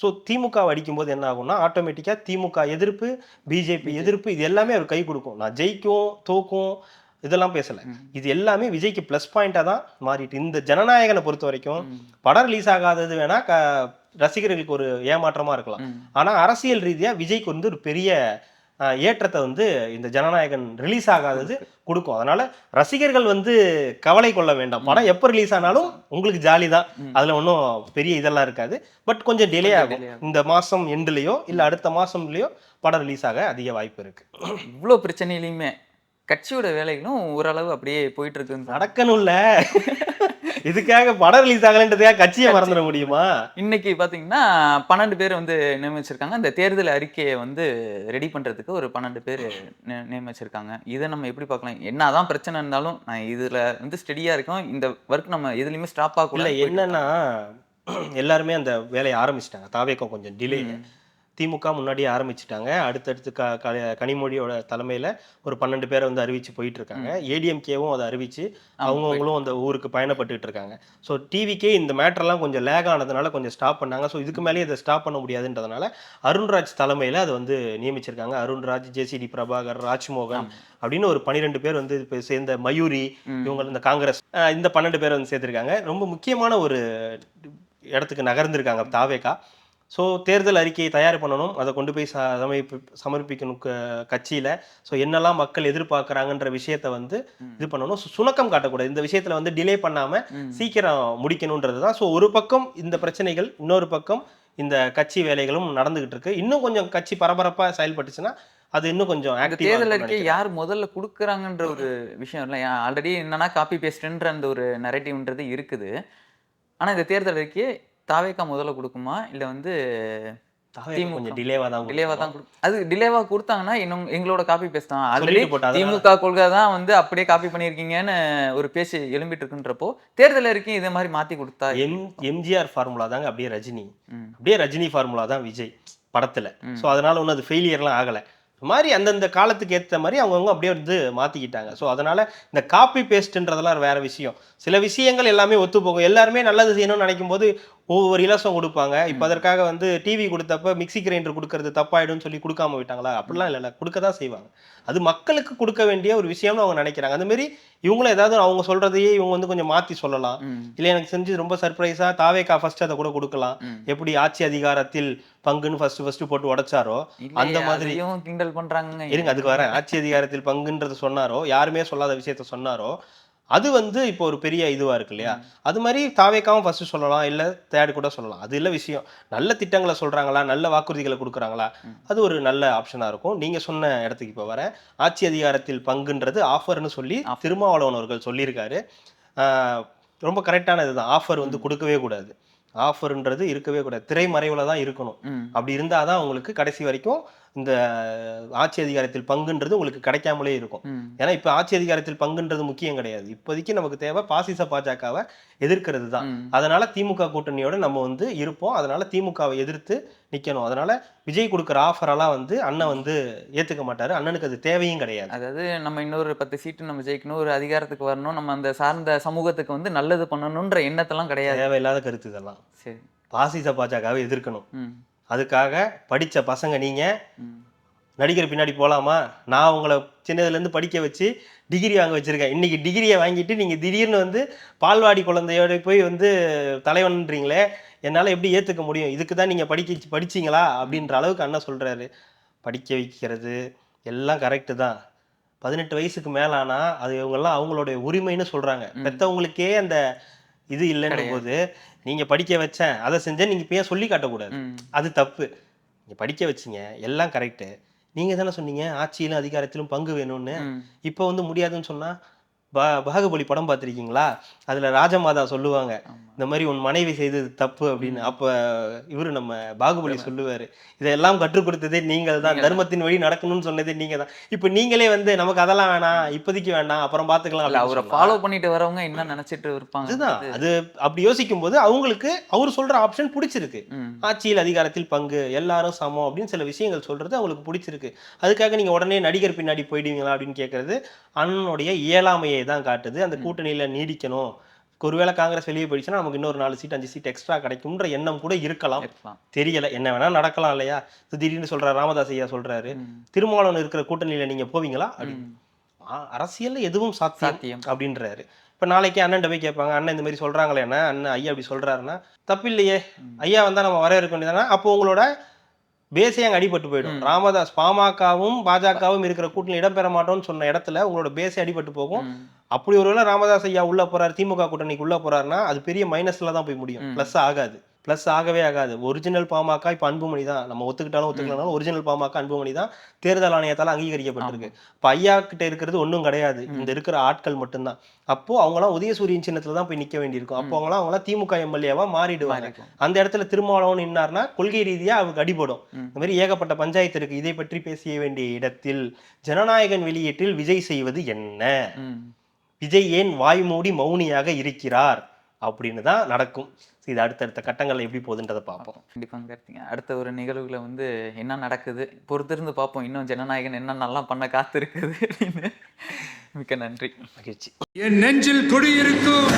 ஸோ திமுகவை அடிக்கும்போது என்ன ஆகும்னா ஆட்டோமேட்டிக்காக திமுக எதிர்ப்பு, பிஜேபி எதிர்ப்பு, இது எல்லாமே அவர் கை கொடுக்கும். நான் ஜெயிக்கும் தோக்கும் இதெல்லாம் பேசலை. இது எல்லாமே விஜய்க்கு ப்ளஸ் பாயிண்டாக தான் மாறிட்டு. இந்த ஜனநாயகனை பொறுத்த வரைக்கும் படம் ரிலீஸ் ஆகாதது வேணா ரசிகர்களுக்கு ஒரு ஏமாற்றமாக இருக்கலாம். ஆனால் அரசியல் ரீதியாக விஜய்க்கு வந்து ஒரு பெரிய ஏற்றத்தை வந்து இந்த ஜனநாயகன் ரிலீஸ் ஆகாதது கொடுக்கும். அதனால ரசிகர்கள் வந்து கவலை கொள்ள வேண்டாம். படம் எப்போ ரிலீஸ் ஆனாலும் உங்களுக்கு ஜாலி தான், அதில் ஒன்றும் பெரிய இதெல்லாம் இருக்காது. பட் கொஞ்சம் டிலே ஆகும். இந்த மாதம் எண்டுலையோ இல்லை அடுத்த மாதம்லையோ படம் ரிலீஸ் ஆக அதிக வாய்ப்பு இருக்கு.
இவ்வளோ பிரச்சனையிலையுமே கட்சியோட வேலைகளும் ஓரளவு அப்படியே போயிட்டு இருக்கு.
நடக்கணும்ல, இதுக்காக படம் ரிலீஸ் ஆகலன்றதுக்காக கட்சியை மறந்துட முடியுமா?
இன்னைக்கு பாத்தீங்கன்னா 12 பேர் வந்து நியமிச்சிருக்காங்க. இந்த தேர்தல் அறிக்கையை வந்து ரெடி பண்றதுக்கு ஒரு 12 பேர் நியமிச்சிருக்காங்க. இதை நம்ம எப்படி பார்க்கலாம்? என்னதான் பிரச்சனை இருந்தாலும் நான் இதுல வந்து ஸ்டெடியா இருக்கோம், இந்த ஒர்க் நம்ம எதுலையுமே ஸ்டாப் ஆகல.
என்னன்னா எல்லாருமே அந்த வேலையை ஆரம்பிச்சிட்டாங்க. தாவேக்கம் கொஞ்சம் டிலே, திமுக முன்னாடியே ஆரம்பிச்சுட்டாங்க. அடுத்தடுத்து கனிமொழியோட தலைமையில் ஒரு 12 பேரை வந்து அறிவிச்சு போயிட்டு இருக்காங்க. ஏடிஎம்கேவும் அதை அறிவிச்சு அவங்கவுங்களும் அந்த ஊருக்கு பயணப்பட்டுட்டு இருக்காங்க. ஸோ டிவிக்கே இந்த மேட்டர்லாம் கொஞ்சம் லேக் ஆனதுனால கொஞ்சம் ஸ்டாப் பண்ணாங்க. ஸோ இதுக்கு மேலேயே இதை ஸ்டாப் பண்ண முடியாதுன்றதுனால அருண்ராஜ் தலைமையில் அதை வந்து நியமிச்சிருக்காங்க. அருண்ராஜ், ஜேசிடி பிரபாகர், ராஜ்மோகன் அப்படின்னு ஒரு 12 பேர் வந்து இப்போ சேர்ந்த மயூரி, இவங்க இந்த காங்கிரஸ், இந்த 12 பேர் வந்து சேர்த்துருக்காங்க. ரொம்ப முக்கியமான ஒரு இடத்துக்கு நகர்ந்திருக்காங்க தாவேகா. ஸோ தேர்தல் அறிக்கையை தயார் பண்ணணும், அதை கொண்டு போய் சமர்ப்பிக்கணும் கட்சியில். ஸோ என்னெல்லாம் மக்கள் எதிர்பார்க்குறாங்கன்ற விஷயத்த வந்து இது பண்ணணும். சுணக்கம் காட்டக்கூடாது. இந்த விஷயத்தில் வந்து டிலே பண்ணாமல் சீக்கிரம் முடிக்கணுன்றது தான். ஸோ ஒரு பக்கம் இந்த பிரச்சனைகள், இன்னொரு பக்கம் இந்த கட்சி வேலைகளும் நடந்துகிட்டு இருக்கு. இன்னும் கொஞ்சம் கட்சி பரபரப்பாக செயல்பட்டுச்சுன்னா அது இன்னும் கொஞ்சம்
தேர்தல் அறிக்கை யார் முதல்ல கொடுக்குறாங்கன்ற ஒரு விஷயம் இல்லை. ஆல்ரெடி என்னன்னா காப்பி பேஸ்ட்ன்ற அந்த ஒரு நரேட்டிவ்ன்றது இருக்குது. ஆனால் இந்த தேர்தல் அறிக்கையை தாவேக்கா முதல்ல கொடுக்குமா இல்லை வந்து
கொஞ்சம் டிலேவா தான்
அது டிலேவா கொடுத்தாங்கன்னா எங்களோட காப்பி பேஸ்ட் தான். ஆல்ரெடி திமுக கொள்கை தான் வந்து அப்படியே காப்பி பண்ணியிருக்கீங்கன்னு ஒரு பேச்சு எழும்பிட்டு இருக்குன்றப்போ தேர்தல் அறிக்கை இதே மாதிரி மாத்தி கொடுத்தா
எம்ஜிஆர் ஃபார்முலா தாங்க அப்படியே ரஜினி ஃபார்முலா தான் விஜய் படத்துல. ஸோ அதனால ஒன்றும் அது ஃபெயிலியர்லாம் ஆகலை. மாதிரி அந்தந்த காலத்துக்கு ஏற்ற மாதிரி அவங்கவுங்க அப்படியே வந்து மாற்றிக்கிட்டாங்க. ஸோ அதனால் இந்த காப்பி பேஸ்ட்டுன்றதெல்லாம் வேறு விஷயம். சில விஷயங்கள் எல்லாமே ஒத்து போகும். எல்லாருமே நல்லது செய்யணும்னு நினைக்கும் போது ஒவ்வொரு இலவசம் கொடுப்பாங்க. இப்போ அதற்காக வந்து டிவி கொடுத்தப்ப மிக்சி கிரைண்டர் கொடுக்கறது தப்பாயிடும்னு சொல்லி கொடுக்காம விட்டாங்களா? அப்படிலாம் இல்லை, கொடுக்க தான் செய்வாங்க. அது மக்களுக்கு கொடுக்க வேண்டிய ஒரு விஷயம்னு அவங்க நினைக்கிறாங்க. அந்த மாதிரி இவங்களும் ஏதாவது அவங்க சொல்றதையே இவங்க வந்து கொஞ்சம் மாற்றி சொல்லலாம். இல்லை எனக்கு செஞ்சு ரொம்ப சர்ப்ரைஸாக தாவேக்கா ஃபர்ஸ்ட் அதை கூட கொடுக்கலாம். எப்படி ஆட்சி அதிகாரத்தில் பங்குன்னு ஃபர்ஸ்ட் போட்டு உடைச்சாரோ அந்த மாதிரி
கிண்டல் பண்றாங்க.
இருங்க, அதுக்கு வரேன். ஆட்சி அதிகாரத்தில் பங்குன்றது சொன்னாரோ, யாருமே சொல்லாத விஷயத்த சொன்னாரோ, அது வந்து இப்போ ஒரு பெரிய இதுவா இருக்கு இல்லையா? அது மாதிரி தாவேக்காவும் ஃபர்ஸ்ட் சொல்லலாம், இல்லை தேர்ட் கூட சொல்லலாம். அது இல்லை விஷயம். நல்ல திட்டங்களை சொல்றாங்களா, நல்ல வாக்குறுதிகளை கொடுக்குறாங்களா, அது ஒரு நல்ல ஆப்ஷனா இருக்கும். நீங்க சொன்ன இடத்துக்கு இப்போ வரேன். ஆட்சி அதிகாரத்தில் பங்குன்றது ஆஃபர்னு சொல்லி திருமாவளவன் அவர்கள் சொல்லியிருக்காரு. ரொம்ப கரெக்டான இதுதான். ஆஃபர் வந்து கொடுக்கவே கூடாது. ஆஃபர்ன்றது இருக்கவே கூடாது. திரைமறைவுல தான் இருக்கணும். அப்படி இருந்தாதான் உங்களுக்கு கடைசி வரைக்கும் இந்த ஆட்சி அதிகாரத்தில் பங்குன்றது உங்களுக்கு கிடைக்காமலே இருக்கும். ஏன்னா இப்ப ஆட்சி அதிகாரத்தில் பங்குன்றது முக்கியம் கிடையாது. இப்போதைக்கு நமக்கு தேவை பாசிச பாஜகவை எதிர்க்கிறது தான். அதனால திமுக கூட்டணியோட நம்ம வந்து இருப்போம். அதனால திமுகவை எதிர்த்து நிக்கணும். அதனால விஜய் கொடுக்குற ஆஃபரெல்லாம் வந்து அண்ணன் வந்து ஏத்துக்க மாட்டாரு. அண்ணனுக்கு அது தேவையும் கிடையாது.
அதாவது நம்ம இன்னொரு 10 சீட்டு நம்ம ஜெயிக்கணும், ஒரு அதிகாரத்துக்கு வரணும், நம்ம அந்த சார்ந்த சமூகத்துக்கு வந்து நல்லது பண்ணணுன்ற எண்ணத்தெல்லாம் கிடையாது.
தேவையில்லாத கருத்து இதெல்லாம்.
சரி.
பாசிச பாஜகவை எதிர்க்கணும்.
ம்
அதுக்காக படிச்ச பசங்க நீங்க
ம்
நடிகர் பின்னாடி போலாமா? நான் உங்களை சின்னதுலேருந்து படிக்க வச்சு டிகிரி வாங்க வச்சிருக்கேன். இன்னைக்கு டிகிரியை வாங்கிட்டு நீங்க திடீர்னு வந்து பால்வாடி குழந்தையோட போய் வந்து தலைவன்றீங்களே, என்னால் எப்படி ஏற்றுக்க முடியும்? இதுக்கு தான் நீங்கள் படிச்சீங்களா அப்படின்ற அளவுக்கு அண்ணன் சொல்றாரு. படிக்க வைக்கிறது எல்லாம் கரெக்டு தான். 18 வயசுக்கு மேலானா அது இவங்கெல்லாம் அவங்களுடைய உரிமைன்னு சொல்றாங்க. பெற்றவங்களுக்கே அந்த இது இல்லைன்ற போது நீங்க படிக்க வச்சேன் அதை செஞ்சேன் நீங்க இப்ப ஏன் சொல்லி காட்டக்கூடாது? அது தப்பு. நீங்க படிக்க வச்சீங்க எல்லாம் கரெக்டு. நீங்க தானே சொன்னீங்க ஆட்சியிலும் அதிகாரத்திலும் பங்கு வேணும்னு. இப்போ வந்து முடியாதுன்னு சொன்னா பாகுபலி படம் பார்த்துருக்கீங்களா? அதுல ராஜமாதா சொல்லுவாங்க இந்த மாதிரி உன் மனைவி செய்தது தப்பு அப்படின்னு. அப்ப இவரு நம்ம பாகுபலி சொல்லுவாரு, இதெல்லாம் கற்றுக் கொடுத்ததே நீங்கள் தான், தர்மத்தின் வழி நடக்கணும்னு சொன்னதே நீங்க தான். இப்ப நீங்களே வந்து நமக்கு அதெல்லாம் வேணாம், இப்போதைக்கு வேண்டாம், அப்புறம் பாத்துக்கலாம்.
அவரை ஃபாலோ பண்ணிட்டு வரவங்க என்ன நினைச்சிட்டு இருப்பாங்க?
அதுதான். அது அப்படி யோசிக்கும் போது அவங்களுக்கு அவர் சொல்ற ஆப்ஷன் பிடிச்சிருக்கு. ஆட்சியில் அதிகாரத்தில் பங்கு, எல்லாரும் சமம் அப்படின்னு சில விஷயங்கள் சொல்றது அவங்களுக்கு பிடிச்சிருக்கு. அதுக்காக நீங்க உடனே நடிகர் பின்னாடி போயிடுவீங்களா அப்படின்னு கேட்கறது அண்ணனுடைய இயலாமையை தான் காட்டுது. அந்த கூட்டணியில நீடிக்கணும், ஒருவேளை காங்கிரஸ் வெளியே போயிடுச்சுன்னா நமக்கு இன்னொரு 4 சீட் 5 சீட் எக்ஸ்ட்ரா கிடைக்கும்ன்ற எண்ணம் கூட இருக்கலாம். தெரியல, என்ன வேணா நடக்கலாம் இல்லையா? திடீர்னு சொல்ற ராமதாஸ் ஐயா சொல்றாரு, திருமாவளவன் இருக்கிற கூட்டணியில நீங்க போவீங்களா அப்படின்னு. அரசியல்ல எதுவும் சாத்தியம் அப்படின்றாரு. இப்ப நாளைக்கு அண்ணன் போய் கேட்பாங்க, அண்ணன் இந்த மாதிரி சொல்றாங்களே, என்ன அண்ணன் ஐயா அப்படி சொல்றாருன்னா தப்பு இல்லையே, ஐயா வந்தா நம்ம வர இருக்க வேண்டியதானா? அப்போ உங்களோட பேஸே அங்கே அடிபட்டு போயிடும். ராமதாஸ் பாமகவும் பாஜகவும் இருக்கிற கூட்டணி இடம்பெற மாட்டோம்னு சொன்ன இடத்துல உங்களோட பேஸே அடிபட்டு போகும். அப்படி ஒருவேளை ராமதாஸ் ஐயா உள்ள போறாரு, திமுக கூட்டணிக்கு உள்ள போறாருன்னா அது பெரிய மைனஸ்ல தான் போய் முடியும். பிளஸ் ஆகாது, பிளஸ் ஆகவே ஆகாது. ஒரிஜினல் பாமக இப்ப அன்புமணி தான். நம்ம ஒத்துக்கிட்டாலும் ஒத்துக்கலனாலும் ஒரிஜினல் பாமக அன்புமணி தான் தேர்தல் ஆணையத்தால் அங்கீகரிக்கப்பட்டிருக்கு. இப்ப ஐயா கிட்ட இருக்கிறது ஒன்றும் கிடையாது, இந்த இருக்கிற ஆட்கள் மட்டும்தான். அப்போ அவங்களாம் உதயசூரியன் சின்னத்துல தான் போய் நிக்க வேண்டியிருக்கும். அப்போ அவங்களாம் திமுக எம்எல்ஏவா மாறிடுவாங்க. அந்த இடத்துல திருமாவளவன் நின்னார்னா கொள்கை ரீதியா அவருக்கு அடிபடும். இந்த மாதிரி ஏகப்பட்ட பஞ்சாயத்து இருக்கு. இதை பற்றி பேசிய வேண்டிய இடத்தில் ஜனநாயகன் வெளியீட்டில் விஜய் செய்வது என்ன? விஜய் ஏன் வாய் மூடி மௌனியாக இருக்கிறார் அப்படின்னு தான் நடக்கும். இது அடுத்தடுத்த கட்டங்கள்ல எப்படி போகுதுன்றதை பார்ப்போம்.
கண்டிப்பாங்க. அடுத்த ஒரு நிகழ்வுல வந்து என்ன நடக்குது பொறுத்திருந்து பார்ப்போம். இன்னும் ஜனநாயகன் என்ன நல்லா பண்ண காத்து இருக்குது அப்படின்னு. மிக்க நன்றி, மகிழ்ச்சி.
என் நெஞ்சில் குடியிருக்கும்